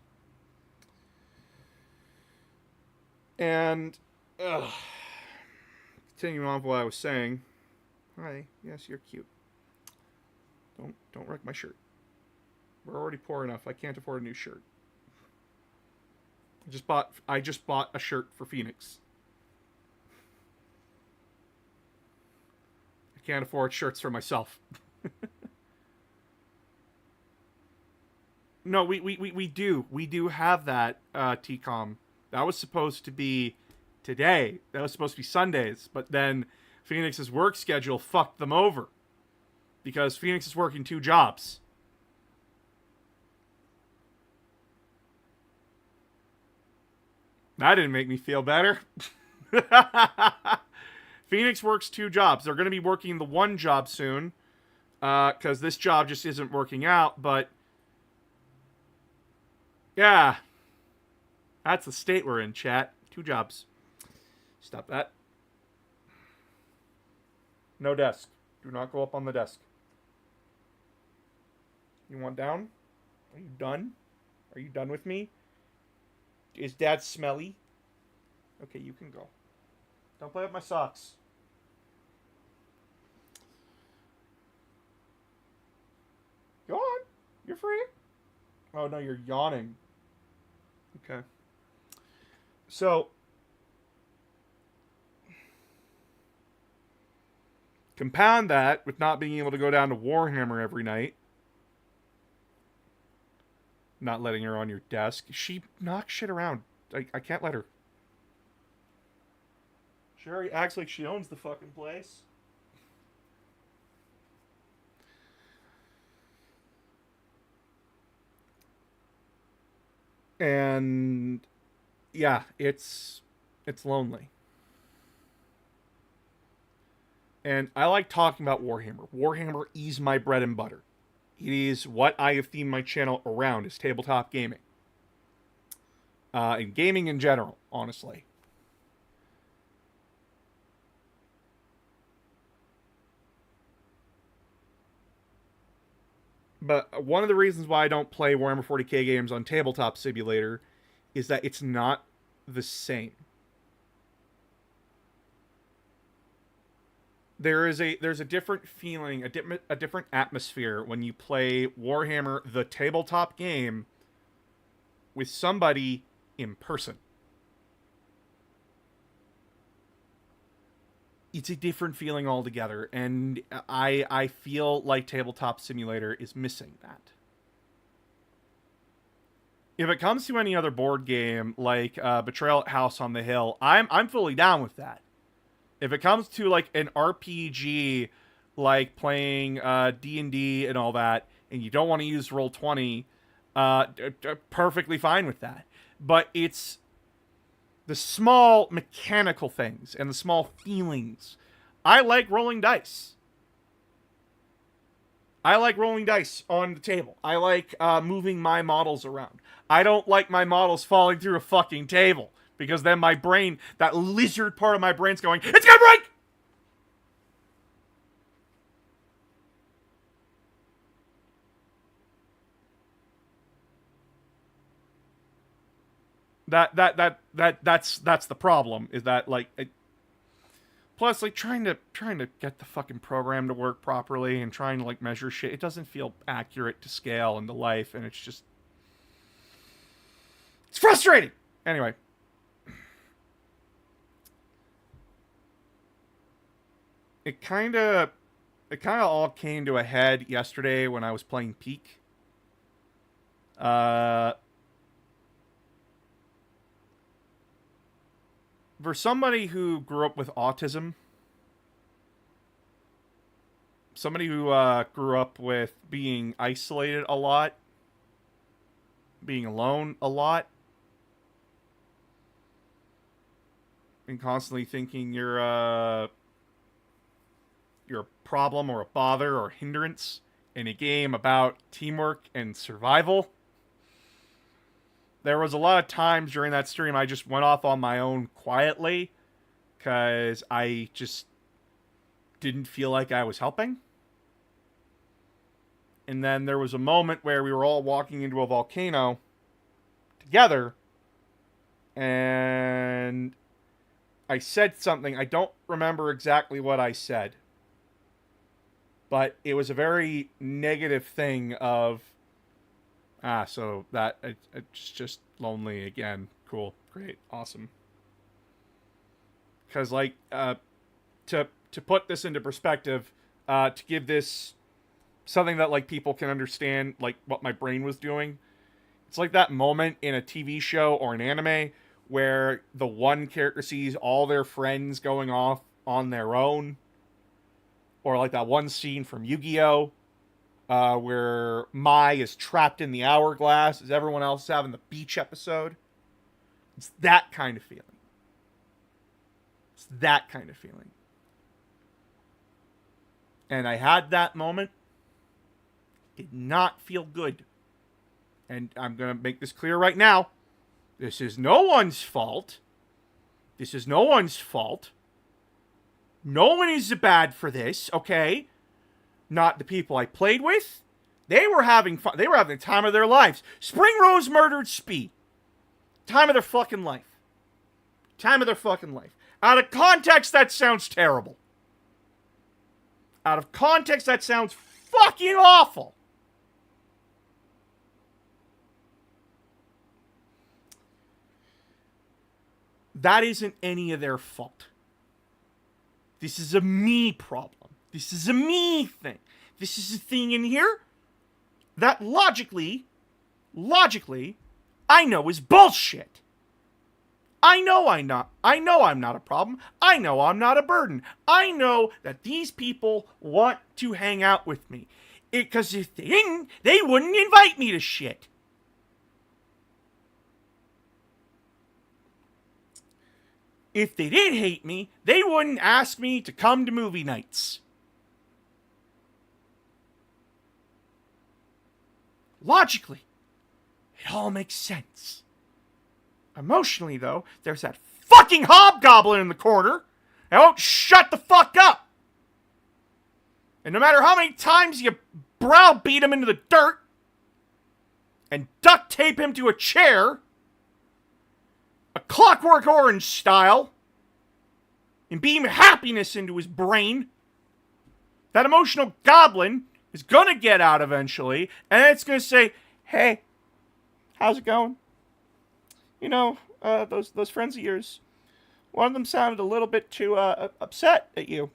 And, continuing on with what I was saying. Hi, yes, you're cute. Don't wreck my shirt. We're already poor enough. I can't afford a new shirt. I just bought a shirt for Phoenix. I can't afford shirts for myself. No, we do. We do have that, TCOM. That was supposed to be today. That was supposed to be Sundays. But then Phoenix's work schedule fucked them over. Because Phoenix is working 2 jobs. That didn't make me feel better. Phoenix works 2 jobs. They're going to be working the 1 job soon. Because this job just isn't working out. But yeah. That's the state we're in, chat. 2 jobs. Stop that. No desk. Do not go up on the desk. You want down? Are you done? Are you done with me? Is Dad smelly? Okay, you can go. Don't play with my socks. Go on. You're free. Oh, no, you're yawning. Okay. So, compound that with not being able to go down to Warhammer every night. Not letting her on your desk. She knocks shit around. I can't let her. Sherry acts like she owns the fucking place. And yeah, it's lonely. And I like talking about Warhammer. Warhammer is my bread and butter. It is what I have themed my channel around, is tabletop gaming. And gaming in general, honestly. But one of the reasons why I don't play Warhammer 40k games on Tabletop Simulator is that it's not the same. There's a different feeling, a different atmosphere when you play Warhammer, the tabletop game, with somebody in person. It's a different feeling altogether, and I feel like Tabletop Simulator is missing that. If it comes to any other board game, like Betrayal at House on the Hill, I'm fully down with that. If it comes to like an RPG, like playing D&D and all that, and you don't want to use Roll20, perfectly fine with that. But it's the small mechanical things and the small feelings. I like rolling dice. I like rolling dice on the table. I like moving my models around. I don't like my models falling through a fucking table. Because then my brain, that lizard part of my brain's going, it's gonna break! That's the problem, is that, like, plus, like, trying to get the fucking program to work properly and trying to, like, measure shit, it doesn't feel accurate to scale into life, and it's just, it's frustrating! Anyway. It kind of all came to a head yesterday when I was playing Peak. For somebody who grew up with autism, somebody who grew up with being isolated a lot, being alone a lot, and constantly thinking you're a problem or a bother or hindrance in a game about teamwork and survival. There was a lot of times during that stream I just went off on my own quietly because I just didn't feel like I was helping. And then there was a moment where we were all walking into a volcano together, and I said something. I don't remember exactly what I said, but it was a very negative thing of, so that it's just lonely again. Cool, great, awesome. Because, like, to put this into perspective, to give this something that, like, people can understand, like, what my brain was doing. It's like that moment in a TV show or an anime where the one character sees all their friends going off on their own. Or like that one scene from Yu-Gi-Oh! Where Mai is trapped in the hourglass as everyone else is having the beach episode. It's that kind of feeling. It's that kind of feeling. And I had that moment. Did not feel good. And I'm going to make this clear right now. This is no one's fault. This is no one's fault. No one is bad for this, okay? Not the people I played with. They were having fun. They were having the time of their lives. Spring Rose murdered Speed. Time of their fucking life. Time of their fucking life. Out of context, that sounds terrible. Out of context, that sounds fucking awful. That isn't any of their fault. This is a me problem. This is a me thing. This is a thing in here that logically, I know is bullshit. I know I'm not a problem. I know I'm not a burden. I know that these people want to hang out with me. Because if they didn't, they wouldn't invite me to shit. If they did hate me, they wouldn't ask me to come to movie nights. Logically, it all makes sense. Emotionally, though, there's that fucking hobgoblin in the corner that won't shut the fuck up. And no matter how many times you browbeat him into the dirt and duct tape him to a chair, a Clockwork Orange style, and beam happiness into his brain, that emotional goblin is gonna get out eventually, and it's gonna say, "Hey, how's it going? You know, those friends of yours, one of them sounded a little bit too upset at you.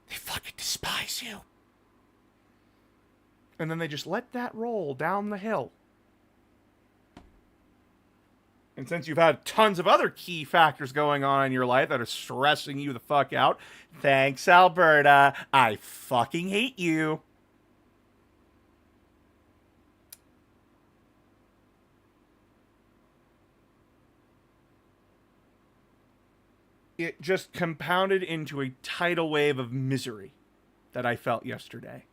They fucking despise you." And then they just let that roll down the hill. And since you've had tons of other key factors going on in your life that are stressing you the fuck out, thanks, Alberta. I fucking hate you. it just compounded into a tidal wave of misery that I felt yesterday.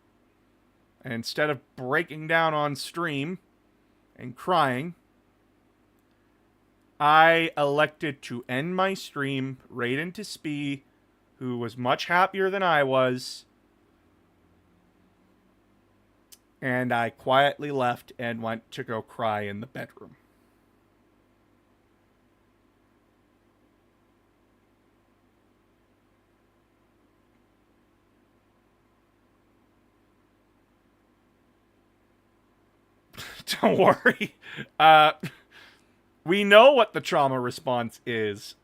And instead of breaking down on stream and crying, I elected to end my stream right into Spee, who was much happier than I was. And I quietly left and went to go cry in the bedroom. Don't worry. We know what the trauma response is.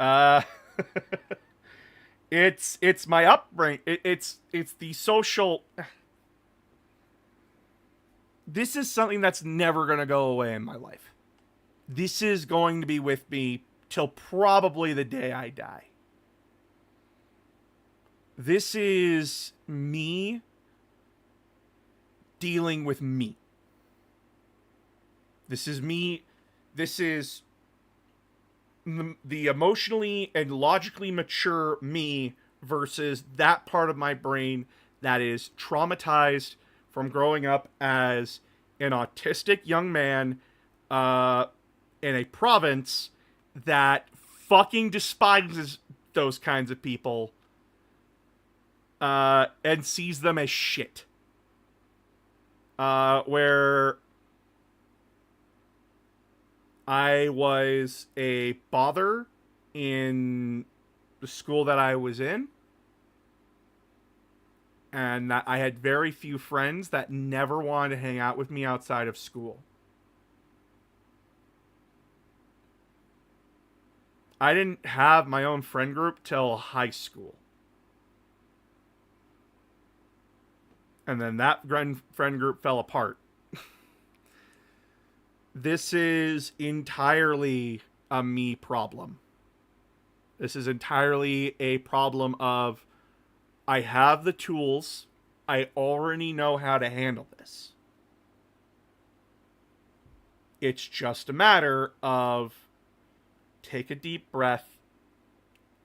It's my upbringing. It's the social. This is something that's never gonna go away in my life. This is going to be with me till probably the day I die. This is me dealing with me. This is me. This is the emotionally and logically mature me versus that part of my brain that is traumatized from growing up as an autistic young man in a province that fucking despises those kinds of people and sees them as shit. Where I was a bother in the school that I was in. And that I had very few friends that never wanted to hang out with me outside of school. I didn't have my own friend group till high school. And then that friend group fell apart. This is entirely a me problem. This is entirely a problem of I have the tools. I already know how to handle this. It's just a matter of take a deep breath,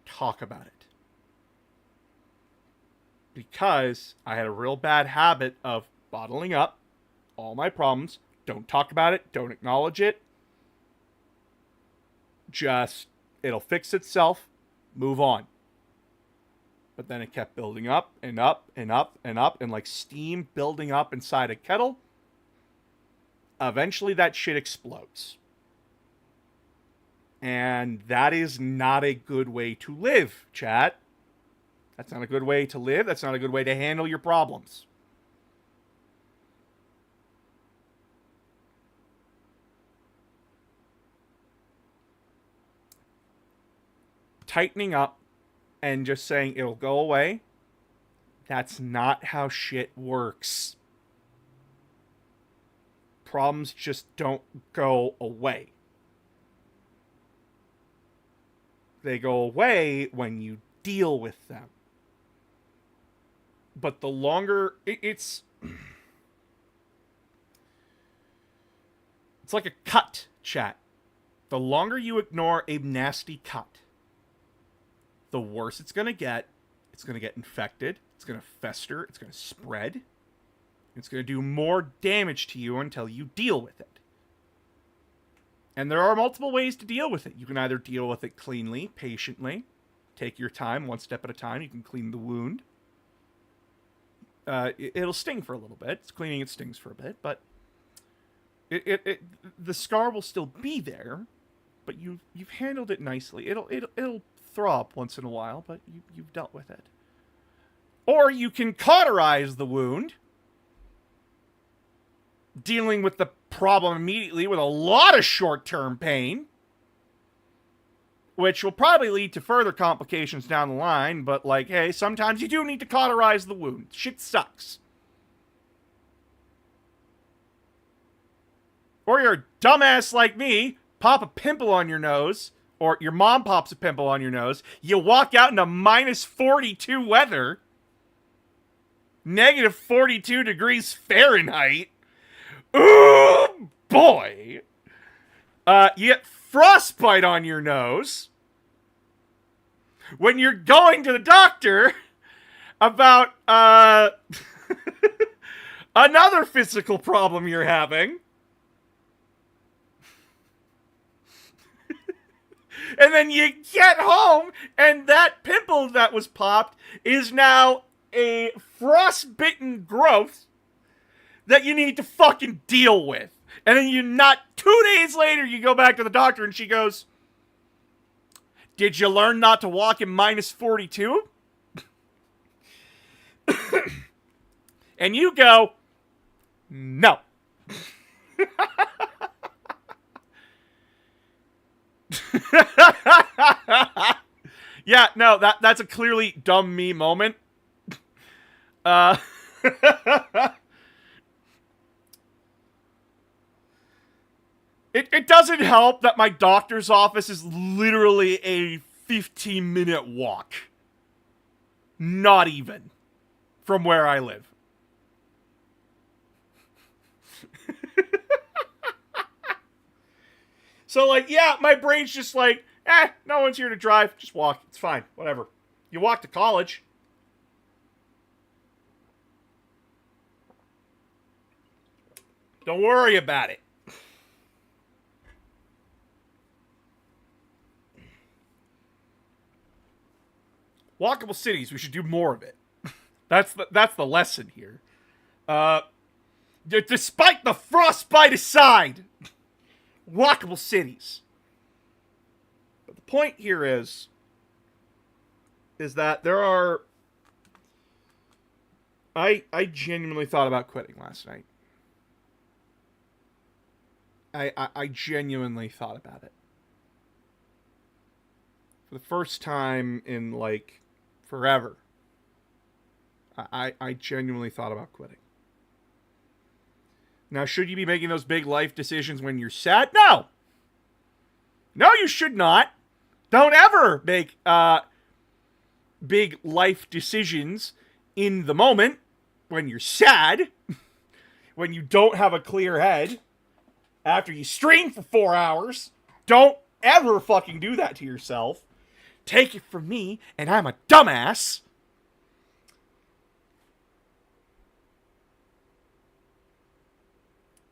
talk about it. Because I had a real bad habit of bottling up all my problems. Don't talk about it. Don't acknowledge it. Just, it'll fix itself. Move on. But then it kept building up and up and up and up, and like steam building up inside a kettle. Eventually that shit explodes. And that is not a good way to live, chat. That's not a good way to live. That's not a good way to handle your problems. Tightening up and just saying it'll go away, that's not how shit works. Problems just don't go away. They go away when you deal with them. But the longer it's like a cut, chat. The longer you ignore a nasty cut, the worse it's going to get. It's going to get infected. It's going to fester. It's going to spread. It's going to do more damage to you until you deal with it. And there are multiple ways to deal with it. You can either deal with it cleanly, patiently. Take your time, one step at a time. You can clean the wound. It'll sting for a little bit. It's cleaning, it stings for a bit. But the scar will still be there. But you've handled it nicely. It'll throb once in a while, but you've dealt with it. Or you can cauterize the wound, dealing with the problem immediately with a lot of short-term pain, which will probably lead to further complications down the line, but like, hey, sometimes you do need to cauterize the wound. Shit sucks. Or you're a dumbass like me, pop a pimple on your nose, or your mom pops a pimple on your nose, you walk out into minus 42 weather, negative 42 degrees Fahrenheit. Ooh, boy. You get frostbite on your nose. when you're going to the doctor about another physical problem you're having. And then you get home, and that pimple that was popped is now a frostbitten growth that you need to fucking deal with. And then 2 days later, you go back to the doctor, and she goes, "Did you learn not to walk in minus 42? And you go, "No." Yeah, no, that's a clearly dumb me moment. It doesn't help that my doctor's office is literally a 15-minute walk. Not even. From where I live. So, like, yeah, my brain's just like, no one's here to drive. Just walk. It's fine. Whatever. You walk to college. Don't worry about it. Walkable cities. We should do more of it. That's the lesson here. Despite the frostbite aside, walkable cities. But the point here is that there are... I genuinely thought about quitting last night. I genuinely thought about it. For the first time in, like, forever. I genuinely thought about quitting. Now, should you be making those big life decisions when you're sad? No! No, you should not. Don't ever make big life decisions in the moment when you're sad, when you don't have a clear head, after you stream for 4 hours. Don't ever fucking do that to yourself. Take it from me, and I'm a dumbass.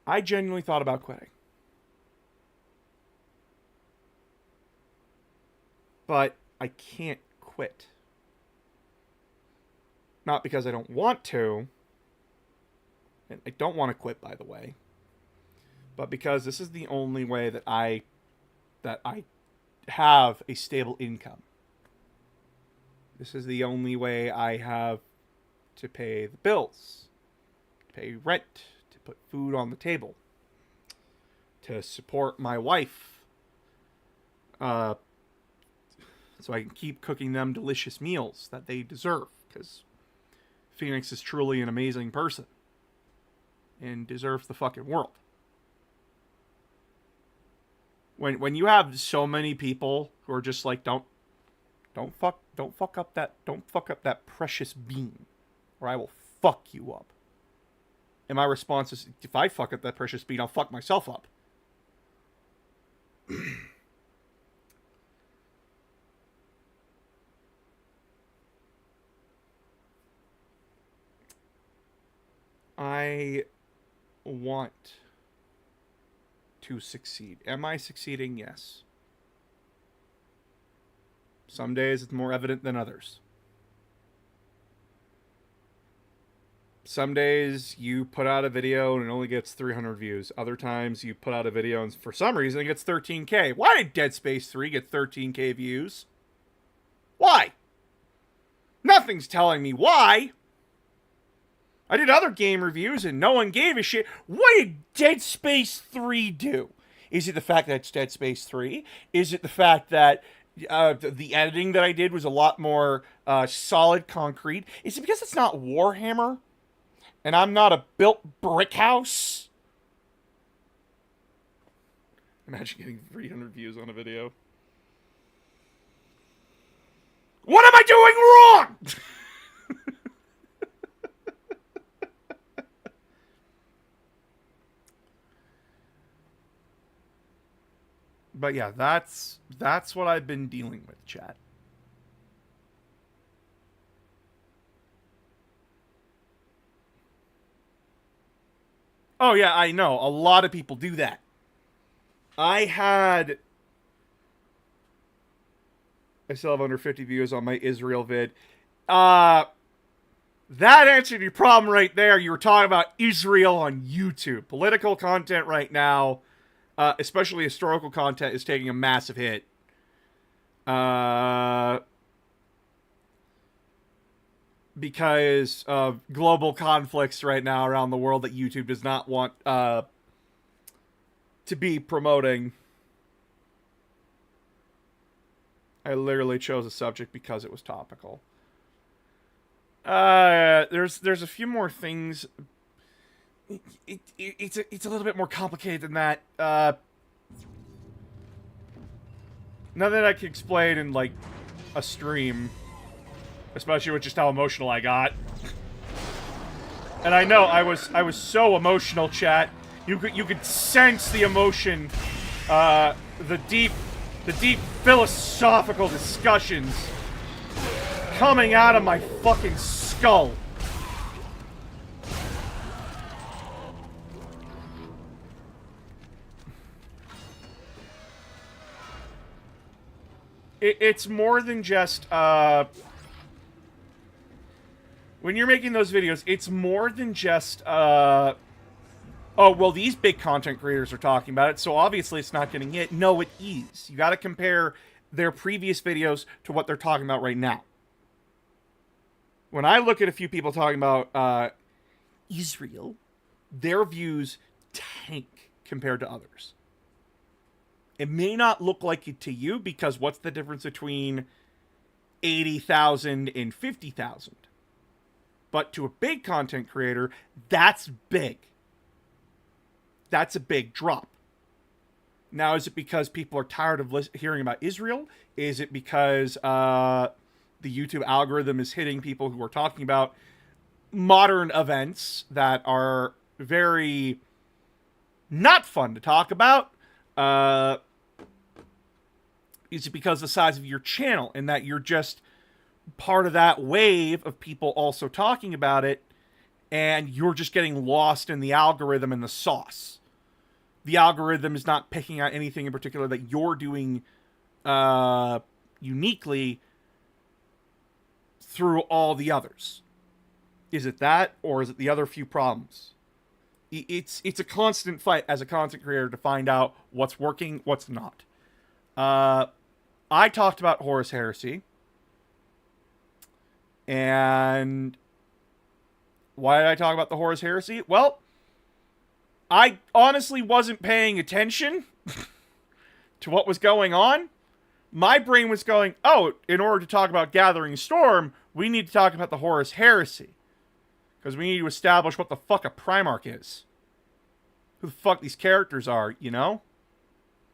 I genuinely thought about quitting. But I can't quit. Not because I don't want to. And I don't want to quit, by the way. But because this is the only way that I have a stable income. This is the only way I have to pay the bills, to pay rent, to put food on the table, to support my wife, so I can keep cooking them delicious meals that they deserve, because Phoenix is truly an amazing person and deserves the fucking world. When you have so many people who are just like, don't fuck up that precious bean, or I will fuck you up. And my response is, if I fuck up that precious bean, I'll fuck myself up. I want to succeed. Am I succeeding? Yes. Some days it's more evident than others. Some days you put out a video and it only gets 300 views. Other times you put out a video and for some reason it gets 13K. Why did Dead Space 3 get 13K views? Why? Nothing's telling me why. I did other game reviews and no one gave a shit. What did Dead Space 3 do? Is it the fact that it's Dead Space 3? Is it the fact that the editing that I did was a lot more solid concrete? Is it because it's not Warhammer? And I'm not a built brick house? Imagine getting 300 views on a video. What am I doing wrong? But yeah, that's what I've been dealing with, chat. Oh, yeah, I know. A lot of people do that. I still have under 50 views on my Israel vid. That answered your problem right there. You were talking about Israel on YouTube. Political content right now, especially historical content, is taking a massive hit. Because of global conflicts right now around the world that YouTube does not want to be promoting. I literally chose a subject because it was topical. There's a few more things. It's a little bit more complicated than that. Nothing that I can explain in like a stream, especially with just how emotional I got. And I know I was so emotional, chat. You could sense the emotion, the deep philosophical discussions coming out of my fucking skull. It's more than just, when you're making those videos, it's more than just, oh, well, these big content creators are talking about it, so obviously it's not getting hit. No, it is. You gotta compare their previous videos to what they're talking about right now. When I look at a few people talking about, Israel, their views tank compared to others. It may not look like it to you, because what's the difference between 80,000 and 50,000? But to a big content creator, that's big. That's a big drop. Now, is it because people are tired of hearing about Israel? Is it because the YouTube algorithm is hitting people who are talking about modern events that are very not fun to talk about? Is it because of the size of your channel and that you're just part of that wave of people also talking about it, and you're just getting lost in the algorithm and the sauce? The algorithm is not picking out anything in particular that you're doing uniquely through all the others. Is it that, or is it the other few problems? It's a constant fight as a content creator to find out what's working, what's not. I talked about Horus Heresy. And why did I talk about the Horus Heresy? Well, I honestly wasn't paying attention to what was going on. My brain was going, oh, in order to talk about Gathering Storm, we need to talk about the Horus Heresy. Because we need to establish what the fuck a Primarch is. Who the fuck these characters are, you know?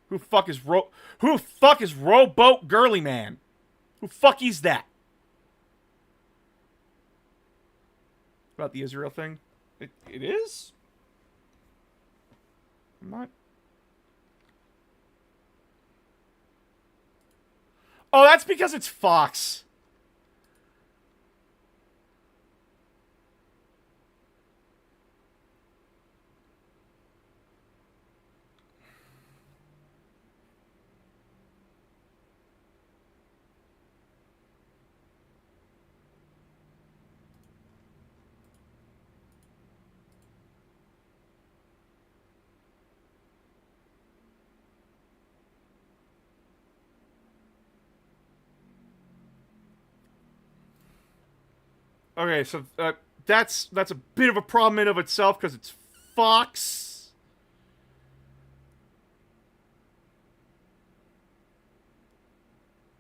Who the fuck is Rowboat Girly Man? Who the fuck is that? About the Israel thing? It is? I'm not... Oh, that's because it's Fox. Okay, so that's a bit of a problem in of itself because it's Fox.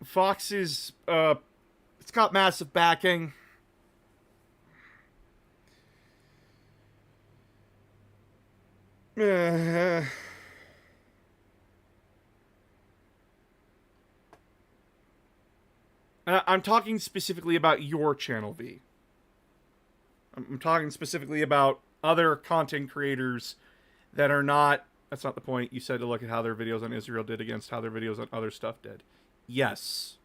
Fox is it's got massive backing. I'm talking specifically about your channel, V. I'm talking specifically about other content creators that are not... That's not the point. You said to look at how their videos on Israel did against how their videos on other stuff did. Yes.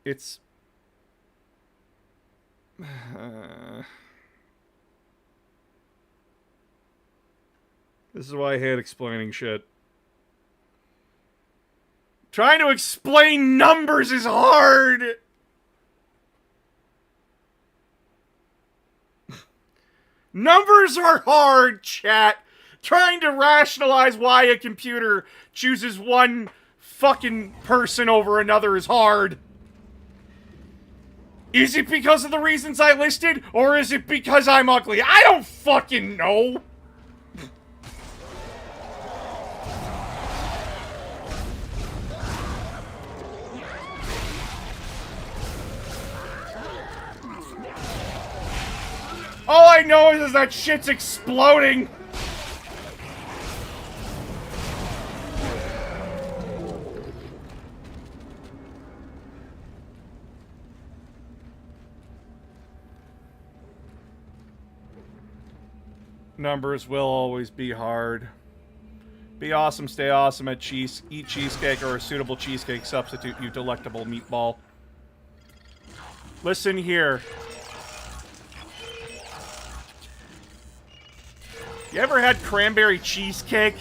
It's... This is why I hate explaining shit. Trying to explain numbers is hard! Numbers are hard, chat! Trying to rationalize why a computer chooses one fucking person over another is hard. Is it because of the reasons I listed, or is it because I'm ugly? I don't fucking know! All I know is that shit's exploding! Numbers will always be hard. Be awesome, stay awesome at cheese. Eat cheesecake or a suitable cheesecake substitute, you delectable meatball. Listen here. You ever had cranberry cheesecake?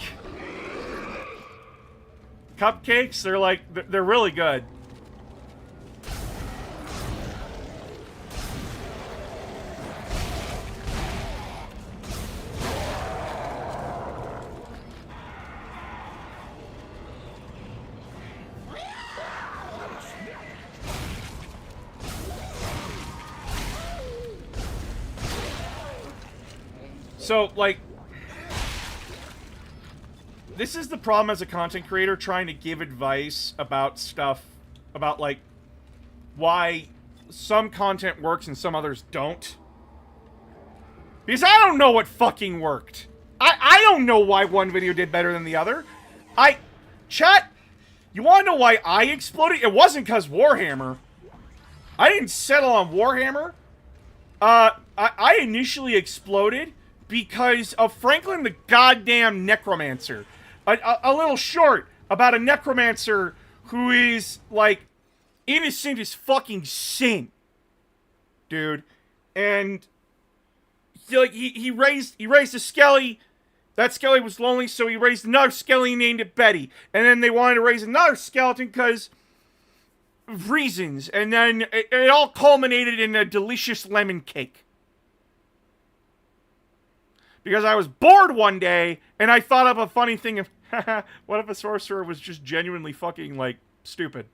Cupcakes? They're like, they're really good. So, like, this is the problem as a content creator trying to give advice about stuff, about, like, why some content works and some others don't. Because I don't know what fucking worked. I don't know why one video did better than the other. Chat, you wanna know why I exploded? It wasn't because Warhammer. I didn't settle on Warhammer. I initially exploded because of Franklin the goddamn Necromancer. A little short about a necromancer who is, like, innocent as fucking sin. Dude. And he raised a skelly. That skelly was lonely, so he raised another skelly and named it Betty. And then they wanted to raise another skeleton because of reasons. And then it all culminated in a delicious lemon cake. Because I was bored one day, and I thought of a funny thing of, what if a sorcerer was just genuinely fucking, like, stupid?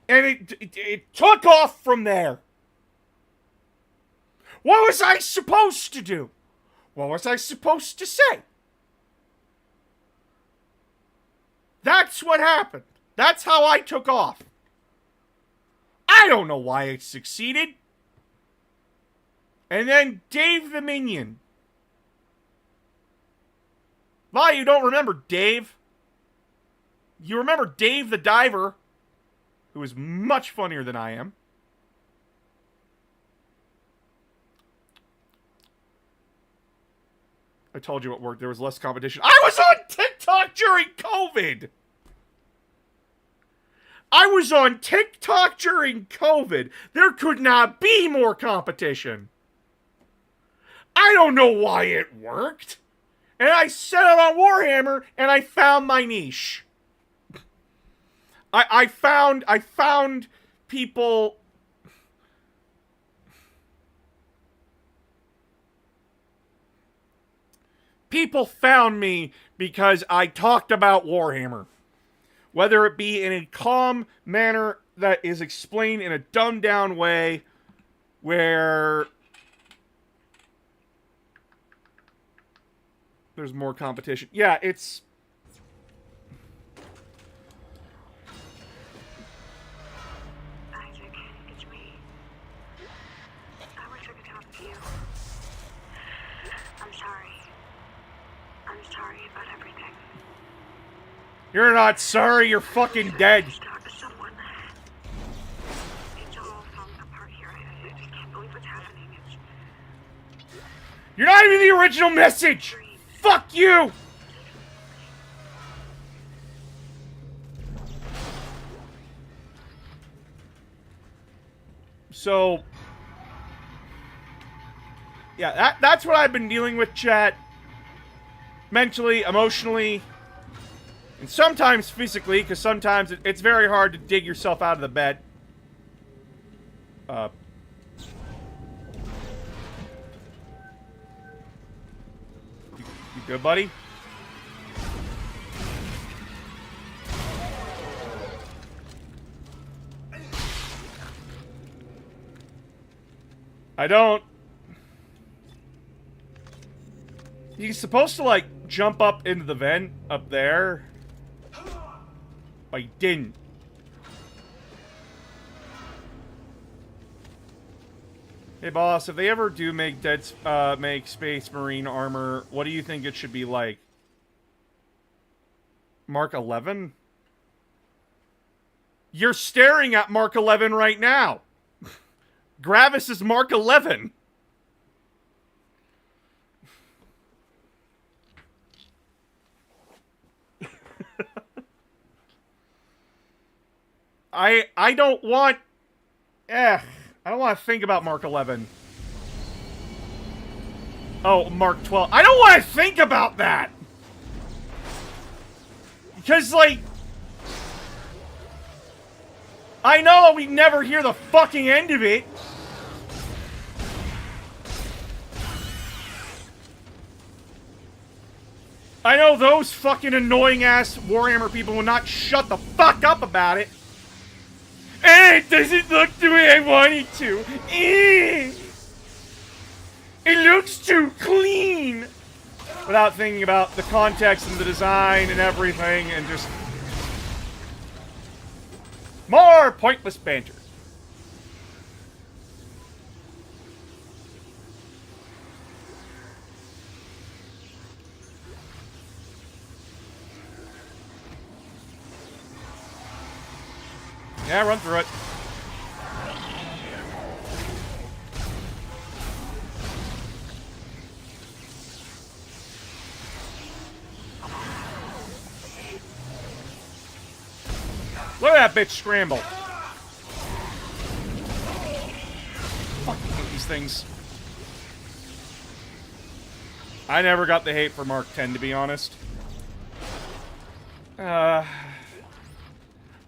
And it took off from there. What was I supposed to do? What was I supposed to say? That's what happened. That's how I took off. I don't know why it succeeded. And then Dave the Minion. Why, you don't remember Dave? You remember Dave the Diver, who is much funnier than I am. I told you what worked. There was less competition. I was on TikTok during COVID! I was on TikTok during COVID. There could not be more competition. I don't know why it worked. And I set out on Warhammer, and I found my niche. I found people. People found me because I talked about Warhammer. Whether it be in a calm manner that is explained in a dumbed down way, where there's more competition. Yeah, it's... Isaac, it's me. I wish I could talk to you. I'm sorry. I'm sorry about everything. You're not sorry, you're fucking dead. Just talk to someone. It's all falling apart here. I just can't believe what's happening. It's You're not even the original message! Fuck you! So, yeah, that's what I've been dealing with, chat. mentally, emotionally, and sometimes physically, because sometimes it's very hard to dig yourself out of the bed. You good, buddy? I don't... He's supposed to, like, jump up into the vent up there. But he didn't. Hey, boss, if they ever do make make Space Marine armor, what do you think it should be like? Mark 11? You're staring at Mark 11 right now! Gravis is Mark 11! I don't want... I don't want to think about Mark 11. Oh, Mark 12. I don't want to think about that! Because, like... I know we never hear the fucking end of it. I know those fucking annoying-ass Warhammer people will not shut the fuck up about it. It doesn't look the way I want it to. It looks too clean. Without thinking about the context and the design and everything, and just... more pointless banter. Yeah, run through it. Look at that bitch scramble. Fucking hate these things. I never got the hate for Mark 10, to be honest.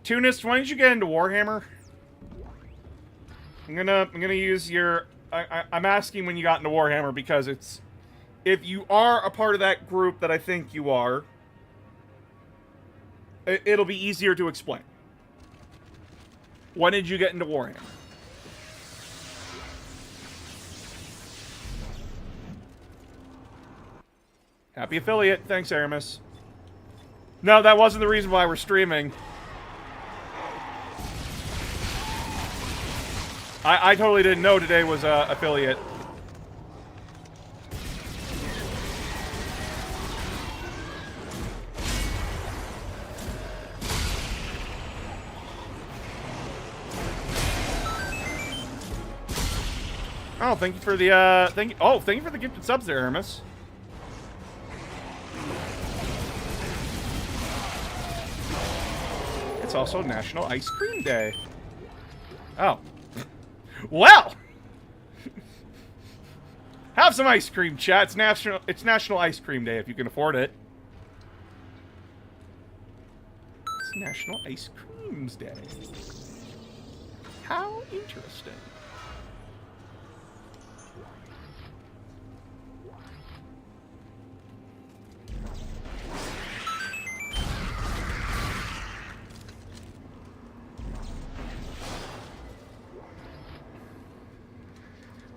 Tunist, why did you get into Warhammer? I'm gonna use your... I'm asking when you got into Warhammer because it's... If you are a part of that group that I think you are, it'll be easier to explain. When did you get into Warhammer? Happy affiliate. Thanks, Aramis. No, that wasn't the reason why we're streaming. I totally didn't know today was affiliate. Oh, thank you for the thank you for the gifted subs there, Aramis. It's also National Ice Cream Day. Oh. Well! Have some ice cream, chat. It's National Ice Cream Day if you can afford it. It's National Ice Creams Day. How interesting.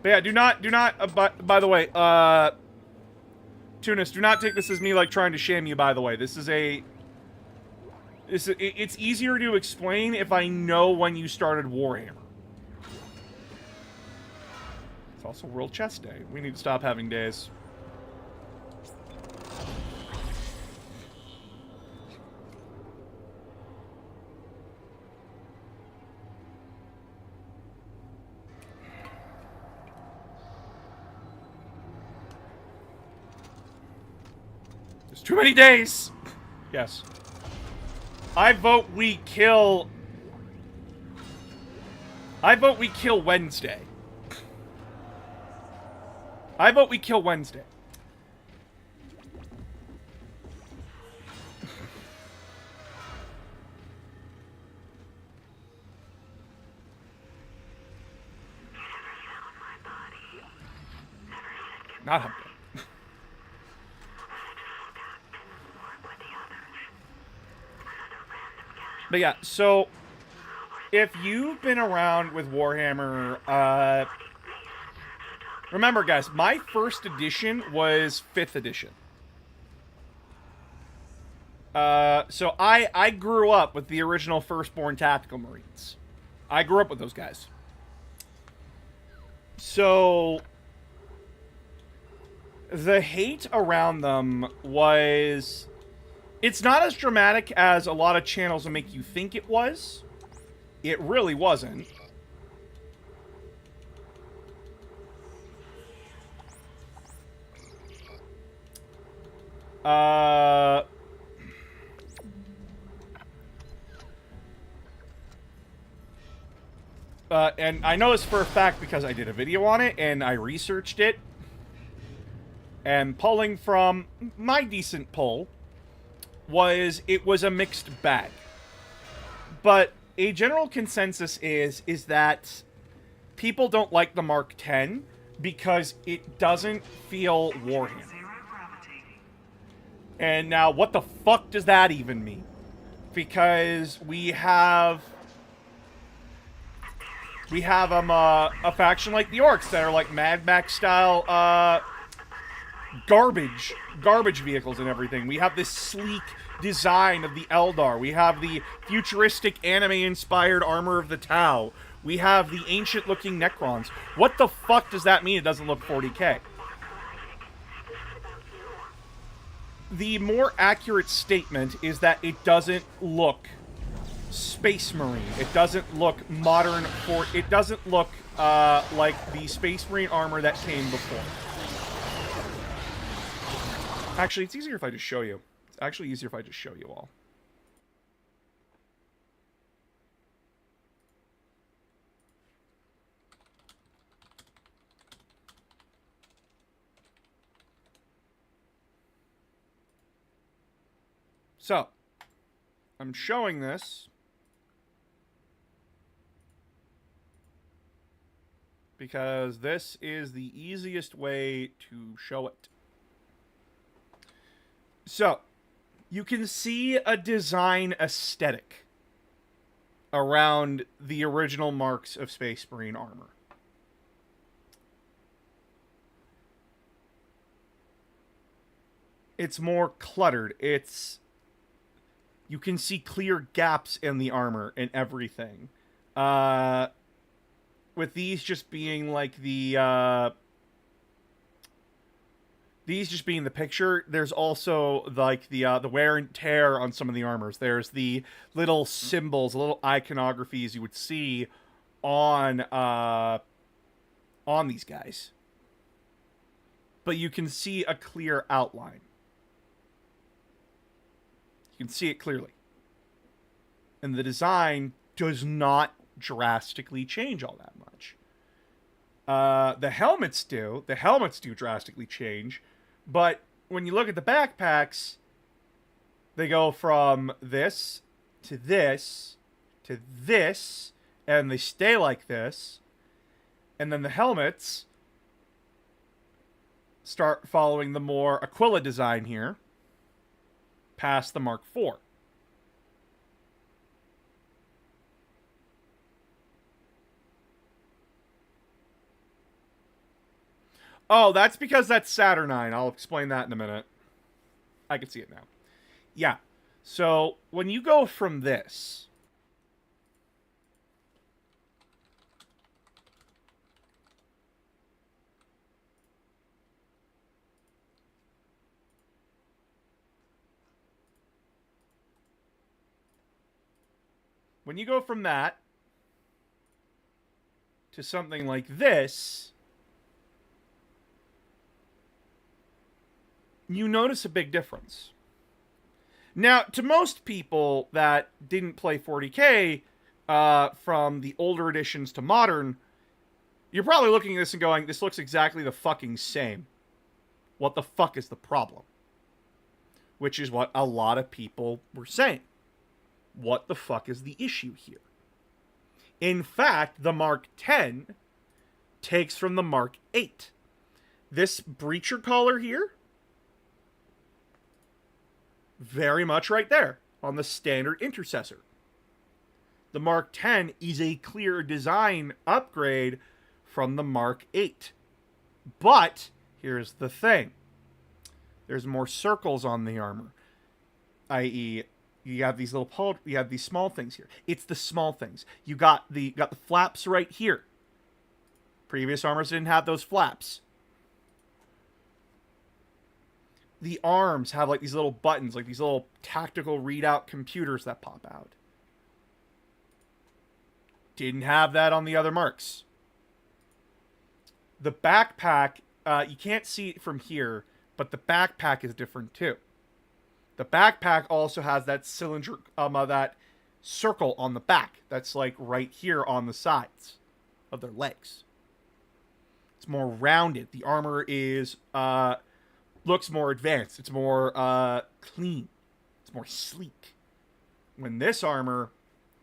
But yeah, do not, by the way, Tunis, do not take this as me, like, trying to shame you, by the way. It's easier to explain if I know when you started Warhammer. It's also World Chess Day. We need to stop having days. Too many days! Yes. I vote we kill Wednesday. I vote we kill Wednesday. Not Hump Day. But yeah, so if you've been around with Warhammer, remember guys, my first edition was 5th edition. So I grew up with the original Firstborn Tactical Marines. I grew up with those guys. So the hate around them was... It's not as dramatic as a lot of channels will make you think it was. It really wasn't. And I know this for a fact because I did a video on it and I researched it. And pulling from my decent pull, it was a mixed bag. But a general consensus is that people don't like the Mark 10 because it doesn't feel Warhammer. And now, what the fuck does that even mean? Because we have a faction like the Orcs that are like Mad Max style garbage vehicles and everything. We have this sleek design of the Eldar. We have the futuristic anime-inspired armor of the Tau. We have the ancient-looking Necrons. What the fuck does that mean it doesn't look 40k? The more accurate statement is that it doesn't look Space Marine. It doesn't look modern, it doesn't look like the Space Marine armor that came before. Actually, it's easier if I just show you. It's actually easier if I just show you all. So, I'm showing this because this is the easiest way to show it. So, you can see a design aesthetic around the original marks of Space Marine armor. It's more cluttered. You can see clear gaps in the armor and everything. With these just being like the picture, there's also like the wear and tear on some of the armors. There's the little symbols, little iconographies you would see on these guys. But you can see a clear outline. You can see it clearly. And the design does not drastically change all that much. The helmets do. The helmets do drastically change. But when you look at the backpacks, they go from this to this to this, and they stay like this. And then the helmets start following the more Aquila design here, past the Mark IV. Oh, that's because that's Saturnine. I'll explain that in a minute. I can see it now. Yeah. So, when you go from this... When you go from that to something like this, you notice a big difference. Now, to most people that didn't play 40k from the older editions to modern, you're probably looking at this and going, this looks exactly the fucking same. What the fuck is the problem? Which is what a lot of people were saying. What the fuck is the issue here? In fact, the Mark 10 takes from the Mark 8. This breacher collar here, very much right there on the standard intercessor. The Mark 10 is a clear design upgrade from the Mark 8. But here's the thing. There's more circles on the armor. i.e., you have these you have these small things here. It's the small things. You got the flaps right here. Previous armors didn't have those flaps. The arms have like these little buttons, like these little tactical readout computers that pop out. Didn't have that on the other marks. The backpack, you can't see it from here, but the backpack is different too. The backpack also has that cylinder, that circle on the back. That's like right here on the sides of their legs. It's more rounded. The armor is, looks more advanced. It's more, clean. It's more sleek. When this armor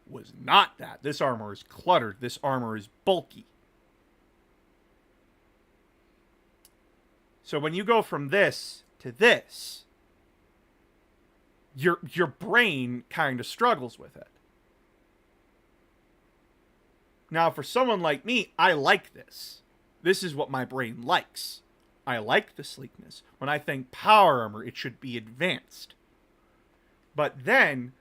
was not that. This armor is cluttered. This armor is bulky. So when you go from this to this, your brain kind of struggles with it. Now, for someone like me, I like this. This is what my brain likes. I like the sleekness. When I think power armor, it should be advanced. But then,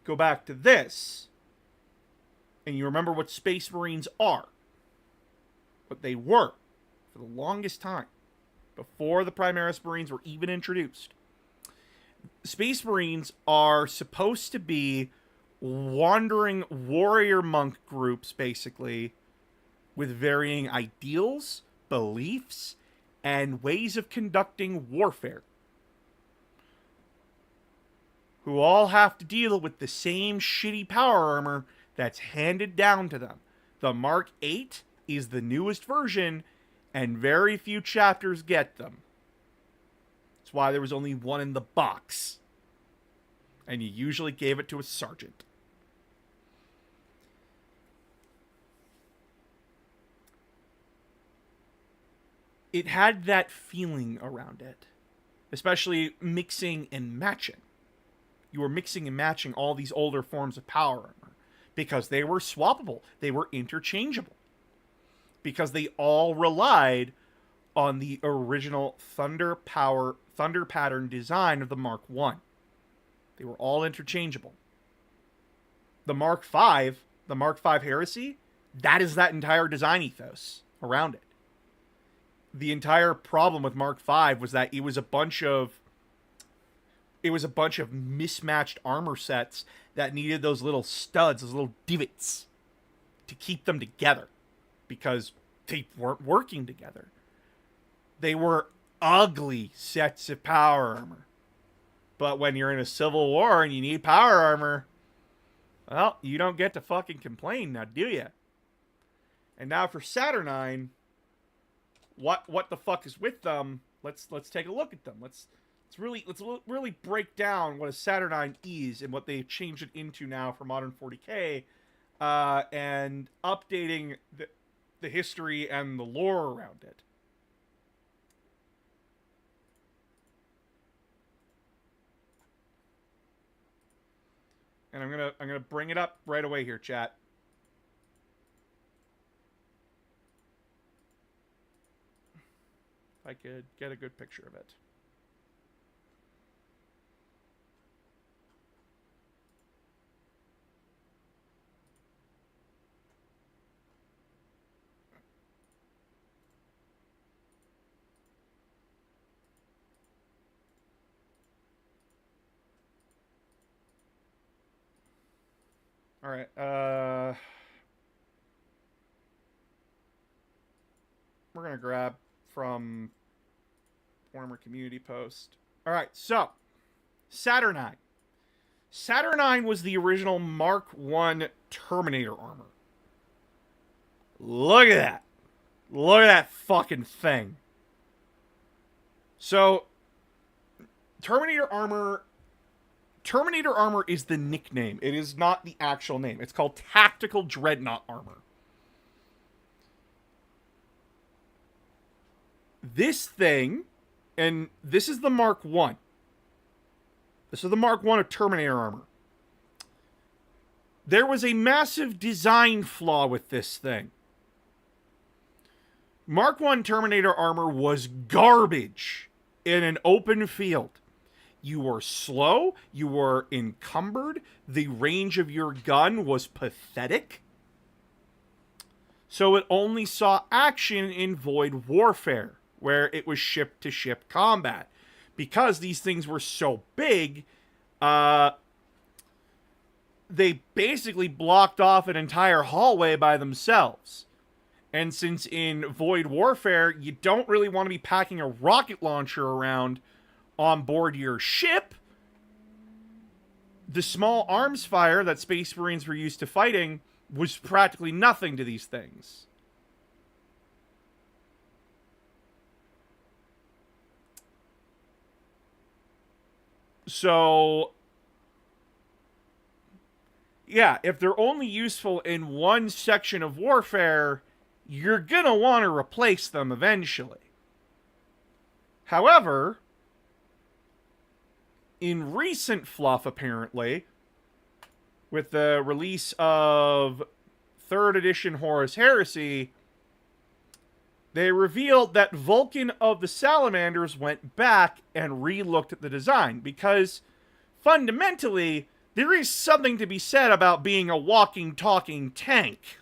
go back to this, and you remember what Space Marines are. What they were for the longest time, before the Primaris Marines were even introduced. Space Marines are supposed to be wandering warrior monk groups, basically, with varying ideals, beliefs, and ways of conducting warfare, who all have to deal with the same shitty power armor that's handed down to them. The Mark 8 is the newest version, and very few chapters get them. That's why there was only one in the box. And you usually gave it to a sergeant. It had that feeling around it. Especially mixing and matching. You were mixing and matching all these older forms of power armor. Because they were swappable. They were interchangeable. Because they all relied on the original thunder pattern design of the Mark 1. They were all interchangeable. The Mark 5 Heresy, that is that entire design ethos around it. The entire problem with Mark 5 was that it was a bunch of mismatched armor sets that needed those little studs, those little divots to keep them together. Because they weren't working together. They were ugly sets of power armor. But when you're in a civil war and you need power armor, well, you don't get to fucking complain now, do you? And now for Saturnine, what the fuck is with them? Let's take a look at them. Let's really break down what a Saturnine is and what they've changed it into now for modern 40K, and updating the history and the lore around it. And I'm gonna bring it up right away here, chat. If I could get a good picture of it. All right. We're going to grab from former community post. All right. So, Saturnine. Saturnine was the original Mark 1 Terminator armor. Look at that. Look at that fucking thing. So, Terminator armor is the nickname. It is not the actual name. It's called Tactical Dreadnought armor. this thing, and this is the Mark 1. This is the Mark 1 of Terminator armor. There was a massive design flaw with this thing. Mark 1 Terminator armor was garbage in an open field. You were slow, you were encumbered, the range of your gun was pathetic. So it only saw action in Void Warfare, where it was ship-to-ship combat. Because these things were so big, they basically blocked off an entire hallway by themselves. And since in Void Warfare, you don't really want to be packing a rocket launcher around on board your ship, the small arms fire that Space Marines were used to fighting was practically nothing to these things. So, yeah, if they're only useful in one section of warfare, you're gonna want to replace them eventually. However, in recent fluff, apparently, with the release of 3rd edition Horus Heresy, they revealed that Vulcan of the Salamanders went back and re-looked at the design, because fundamentally, there is something to be said about being a walking, talking tank.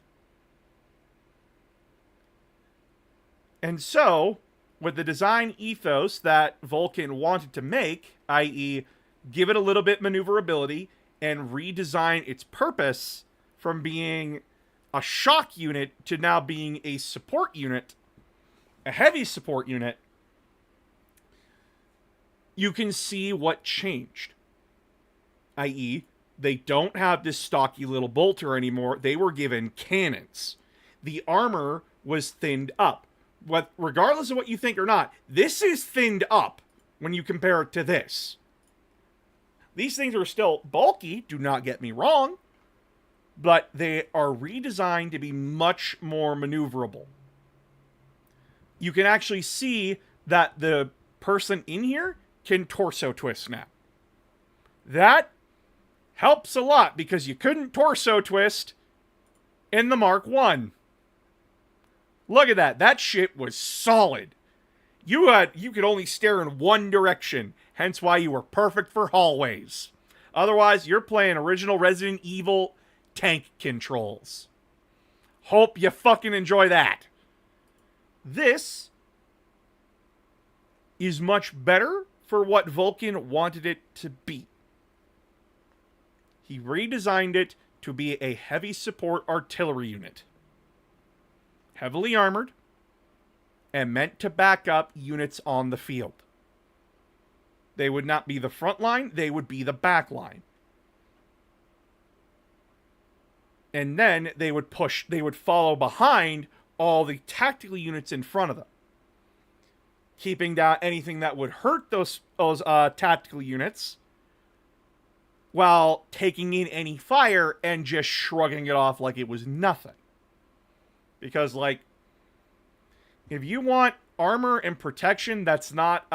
And so, with the design ethos that Vulcan wanted to make, i.e., give it a little bit maneuverability and redesign its purpose from being a shock unit to now being a support unit, a heavy support unit, you can see what changed. I.e., they don't have this stocky little bolter anymore. They were given cannons. The armor was thinned up. Regardless of what you think or not, this is thinned up when you compare it to this. These things are still bulky, do not get me wrong, but they are redesigned to be much more maneuverable. You can actually see that the person in here can torso twist now. That helps a lot, because you couldn't torso twist in the Mark 1. Look at that. That shit was solid. You could only stare in one direction, hence why you were perfect for hallways. Otherwise, you're playing original Resident Evil tank controls. Hope you fucking enjoy that. This is much better for what Vulcan wanted it to be. He redesigned it to be a heavy support artillery unit. Heavily armored, and meant to back up units on the field. They would not be the front line, they would be the back line. And then they would follow behind all the tactical units in front of them, keeping down anything that would hurt those tactical units, while taking in any fire and just shrugging it off like it was nothing. Because, like, if you want armor and protection that's not,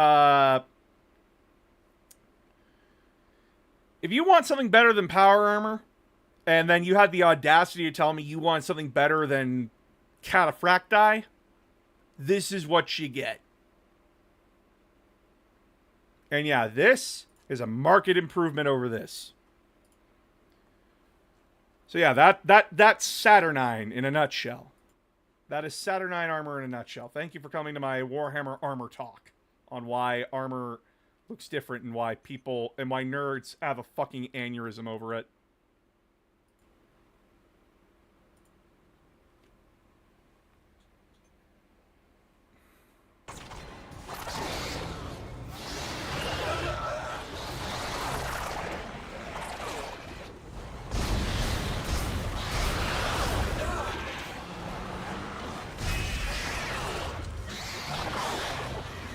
if you want something better than power armor, and then you had the audacity to tell me you want something better than cataphracti, this is what you get. And yeah, this is a marked improvement over this. So yeah, that's Saturnine in a nutshell. That is Saturnine armor in a nutshell. Thank you for coming to my Warhammer armor talk on why armor looks different and why people and why nerds have a fucking aneurysm over it.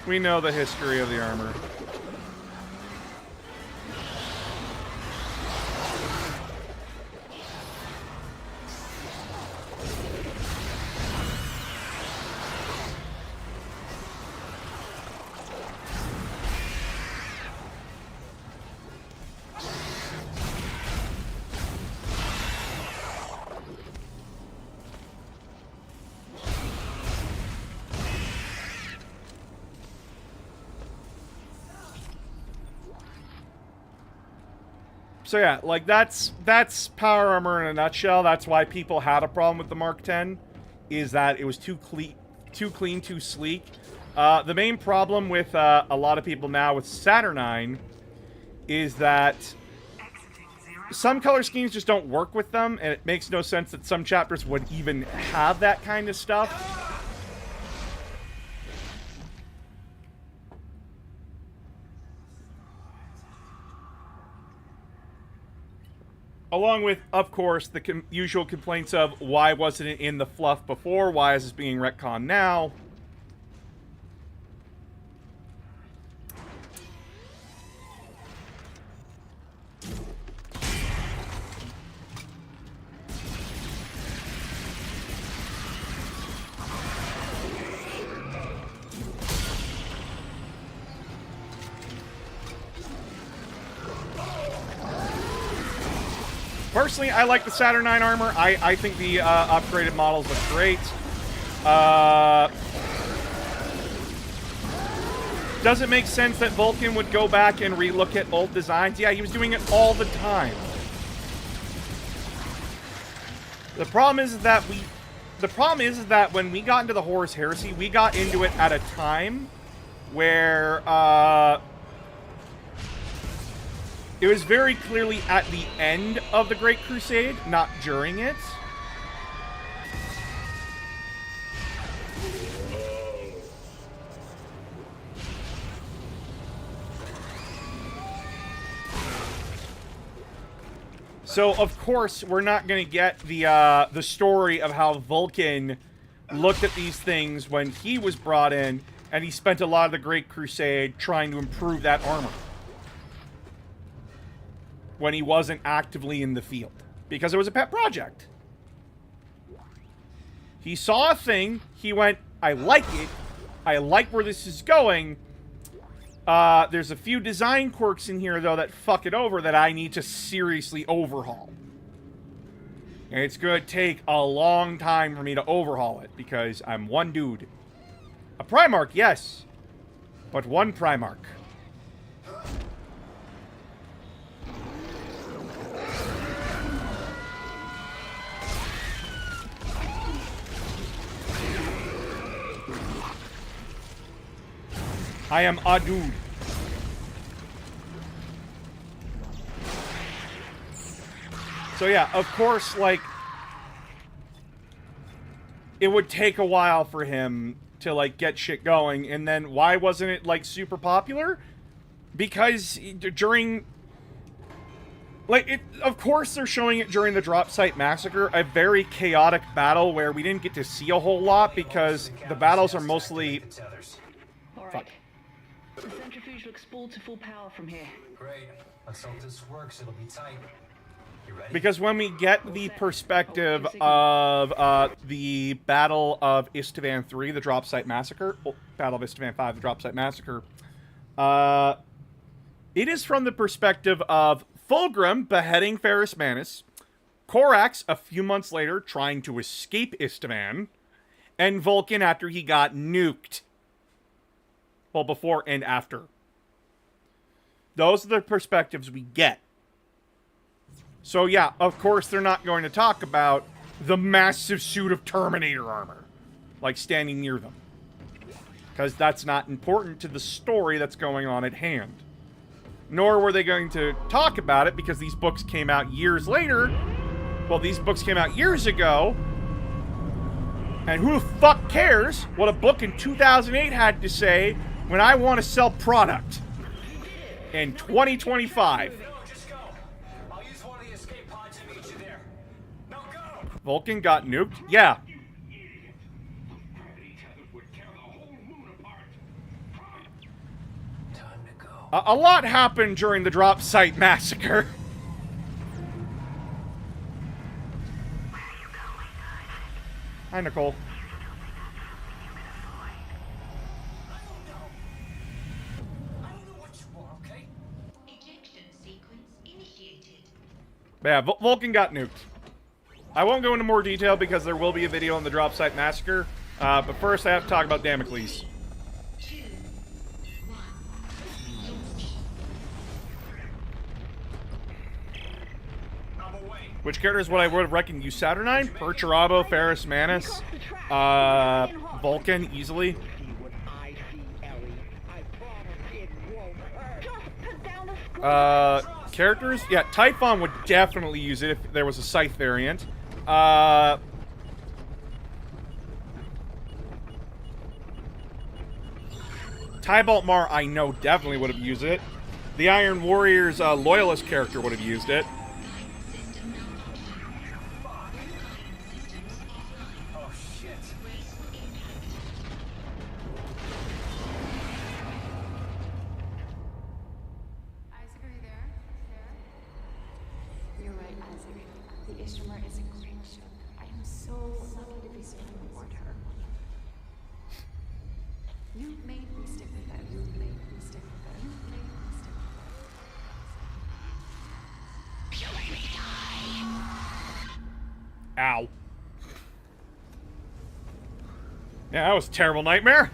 We know the history of the armor. So yeah, like that's power armor in a nutshell. That's why people had a problem with the Mark 10, is that it was too clean, too sleek. The main problem with a lot of people now with Saturnine is that some color schemes just don't work with them, and it makes no sense that some chapters would even have that kind of stuff. Along with, of course, the usual complaints of why wasn't it in the fluff before? Why is this being retconned now? Personally, I like the Saturnine armor. I think the upgraded models look great. Does it make sense that Vulcan would go back and relook at old designs? Yeah, he was doing it all the time. The problem is that when we got into the Horus Heresy, we got into it at a time where it was very clearly at the end of the Great Crusade, not during it. So, of course, we're not going to get the story of how Vulcan looked at these things when he was brought in, and he spent a lot of the Great Crusade trying to improve that armor when he wasn't actively in the field, because it was a pet project. He saw a thing, he went, I like it, I like where this is going. There's a few design quirks in here, though, that fuck it over that I need to seriously overhaul. And it's going to take a long time for me to overhaul it, because I'm one dude. A Primarch, yes, but one Primarch. I am a dude. So yeah, of course, like, it would take a while for him to, like, get shit going, and then why wasn't it, like, super popular? Because during, like, of course they're showing it during the Drop Site Massacre, a very chaotic battle where we didn't get to see a whole lot because the battles are mostly... Alright. The centrifuge looks spooled to full power from here. Great. Let's hope this works. It'll be tight. You ready? Because when we get the perspective of the Battle of Istvan 3, the Drop Site Massacre, well, Battle of Istvan 5, the Drop Site Massacre, it is from the perspective of Fulgrim beheading Ferrus Manus, Korax a few months later trying to escape Istvan, and Vulcan after he got nuked. Well, before and after. Those are the perspectives we get. So yeah, of course they're not going to talk about the massive suit of Terminator armor, like standing near them. Because that's not important to the story that's going on at hand. Nor were they going to talk about it because these books came out years later. Well, these books came out years ago. And who the fuck cares what a book in 2008 had to say when I want to sell product in 2025? Vulcan got nuked? Yeah. Time to go. A lot happened during the Drop Site Massacre. Hi, Nicole. But yeah, Vulcan got nuked. I won't go into more detail because there will be a video on the Drop Site Massacre. But first I have to talk about Damocles. Which characters would I would have reckoned use Saturnine? Perturabo, Ferris Manus, Vulcan, easily. See what I see, Ellie. I promise it won't hurt. Just put down the screw. Characters? Yeah, Typhon would definitely use it if there was a Scythe variant. Tybalt Mar, I know, definitely would have used it. The Iron Warrior's Loyalist character would have used it. Oh, shit. Isaac, are you there? You're right, Isaac. The Ishtar is a great ship. I am so lucky to be serving aboard her. You made me stick with it. You made me stick with it. You made me stick with it. Ow. Yeah, that was a terrible nightmare.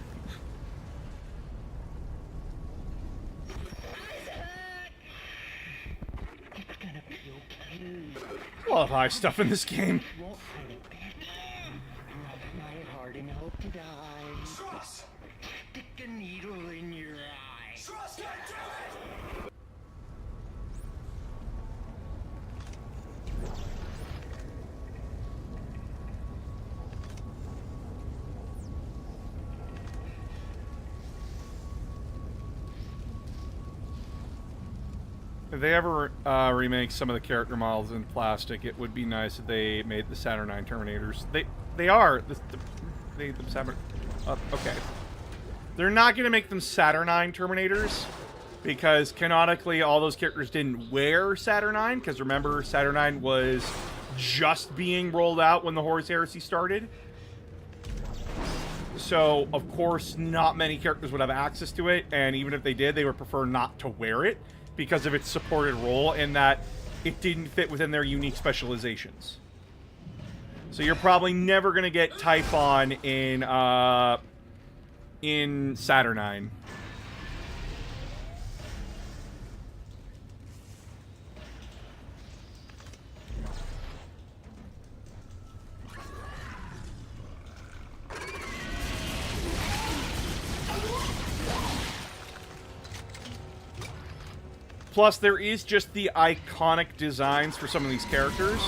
It's gonna be okay. A lot of high stuff in this game. Won't hurt a bit. Love my heart and hope to die. Trust! Stick a needle in your eye. Trust, goddammit! If they ever remake some of the character models in plastic, it would be nice if they made the Saturnine Terminators. They are okay. They're not going to make them Saturnine Terminators because canonically all those characters didn't wear Saturnine. Because remember, Saturnine was just being rolled out when the Horus Heresy started. So of course, not many characters would have access to it, and even if they did, they would prefer not to wear it, because of its supported role in that it didn't fit within their unique specializations. So you're probably never going to get Typhon in Saturnine. Plus, there is just the iconic designs for some of these characters.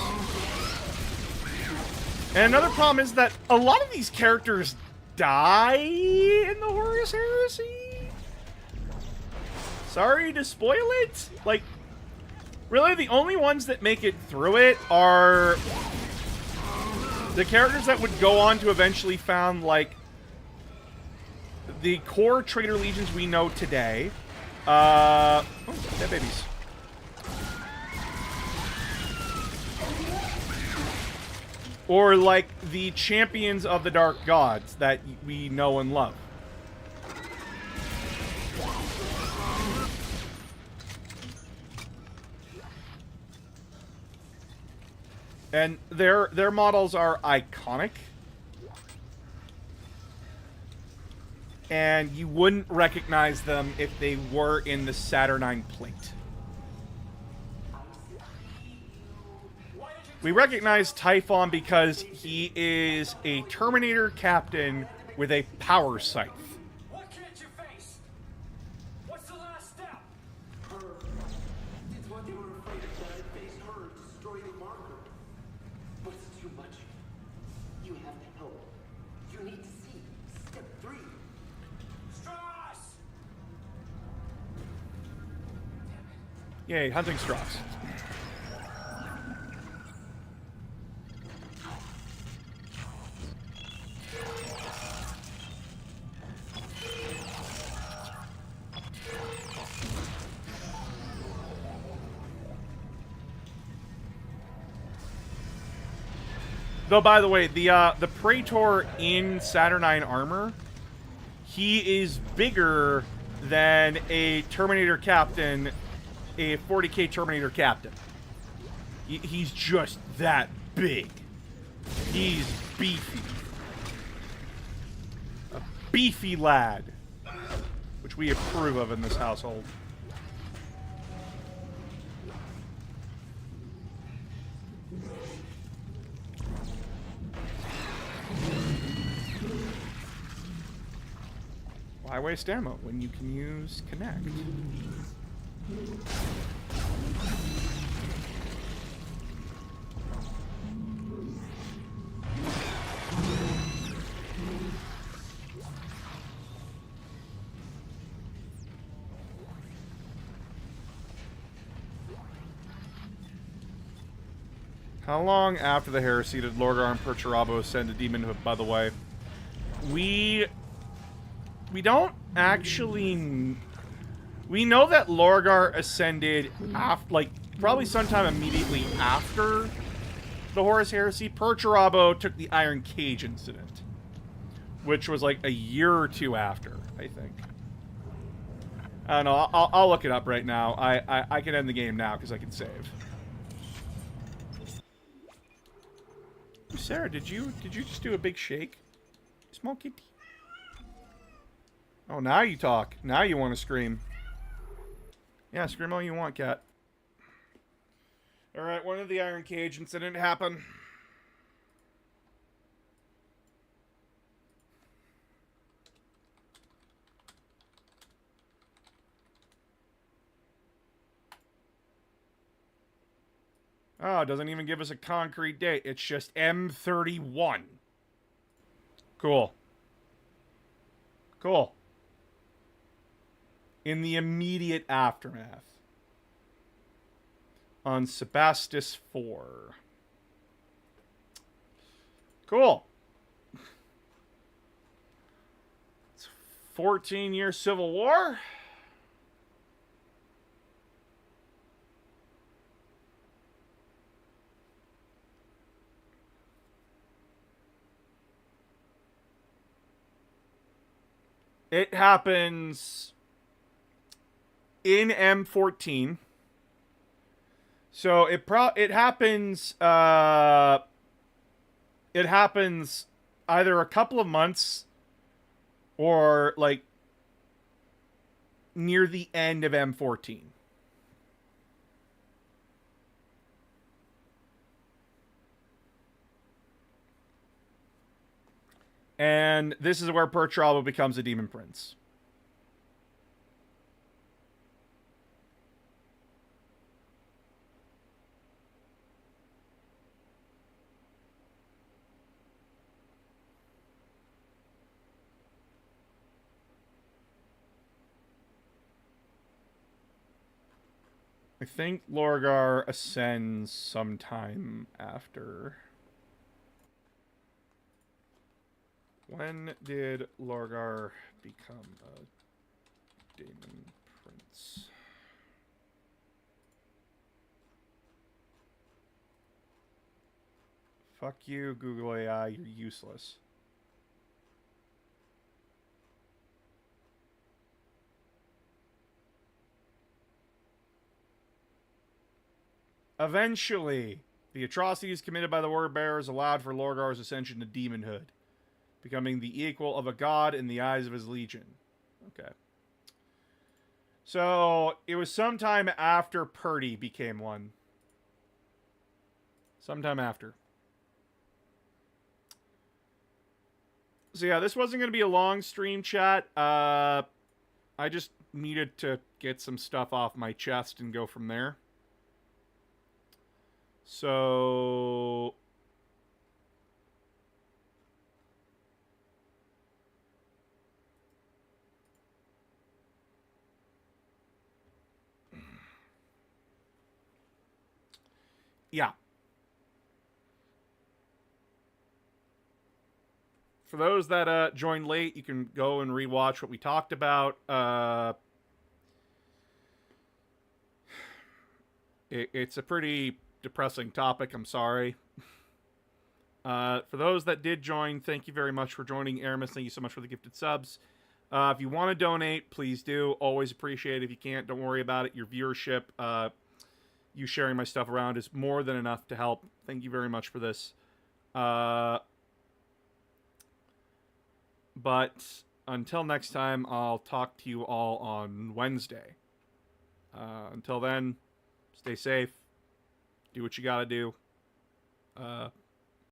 And another problem is that a lot of these characters die in the Horus Heresy. Sorry to spoil it. Like, really, the only ones that make it through it are the characters that would go on to eventually found, like, the core Traitor Legions we know today. Oh, dead babies. Or like the champions of the Dark Gods that we know and love. And their models are iconic. And you wouldn't recognize them if they were in the Saturnine plate. We recognize Typhon because he is a Terminator captain with a power scythe. What can't you face? What's the last step? Her. It's what they were afraid of, that I faced her and destroy the marker. But it's too much. You have to help. You need to see. Step 3. Strauss! Yay, hunting Strauss. Though, by the way, the Praetor in Saturnine armor, he is bigger than a Terminator captain, a 40k Terminator captain. He's just that big. He's beefy. A beefy lad. Which we approve of in this household. Why waste ammo when you can use Connect? How long after the heresy did Lorgar and Perturabo ascend to demonhood, by the way? We don't actually... We know that Lorgar ascended after, like, probably sometime immediately after the Horus Heresy. Perturabo took the Iron Cage incident, which was like a year or two after, I think. I don't know. I'll look it up right now. I can end the game now because I can save. Sarah, did you just do a big shake? Small kitty. Oh, now you talk. Now you want to scream. Yeah, scream all you want, cat. Alright, when did the Iron Cage incident happen? Oh, it doesn't even give us a concrete date. It's just M31. Cool. Cool. In the immediate aftermath. On Sebastus 4. Cool. It's a 14-year civil war. It happens in M14. So it happens either a couple of months or like near the end of M14. And this is where Perturabo becomes a demon prince. I think Lorgar ascends sometime after. When did Lorgar become a demon prince? Fuck you, Google AI, you're useless. Eventually, the atrocities committed by the Word Bearers allowed for Lorgar's ascension to demonhood, becoming the equal of a god in the eyes of his legion. Okay. So, it was sometime after Purdy became one. Sometime after. So yeah, this wasn't going to be a long stream, chat. I just needed to get some stuff off my chest and go from there. So... yeah. For those that joined late, you can go and rewatch what we talked about. It's a pretty depressing topic. I'm sorry. For those that did join, thank you very much for joining. Aramis, thank you so much for the gifted subs. If you want to donate, please do. Always appreciate it. If you can't, don't worry about it. Your viewership, you sharing my stuff around is more than enough to help. Thank you very much for this. But until next time, I'll talk to you all on Wednesday. Until then, stay safe. Do what you gotta do.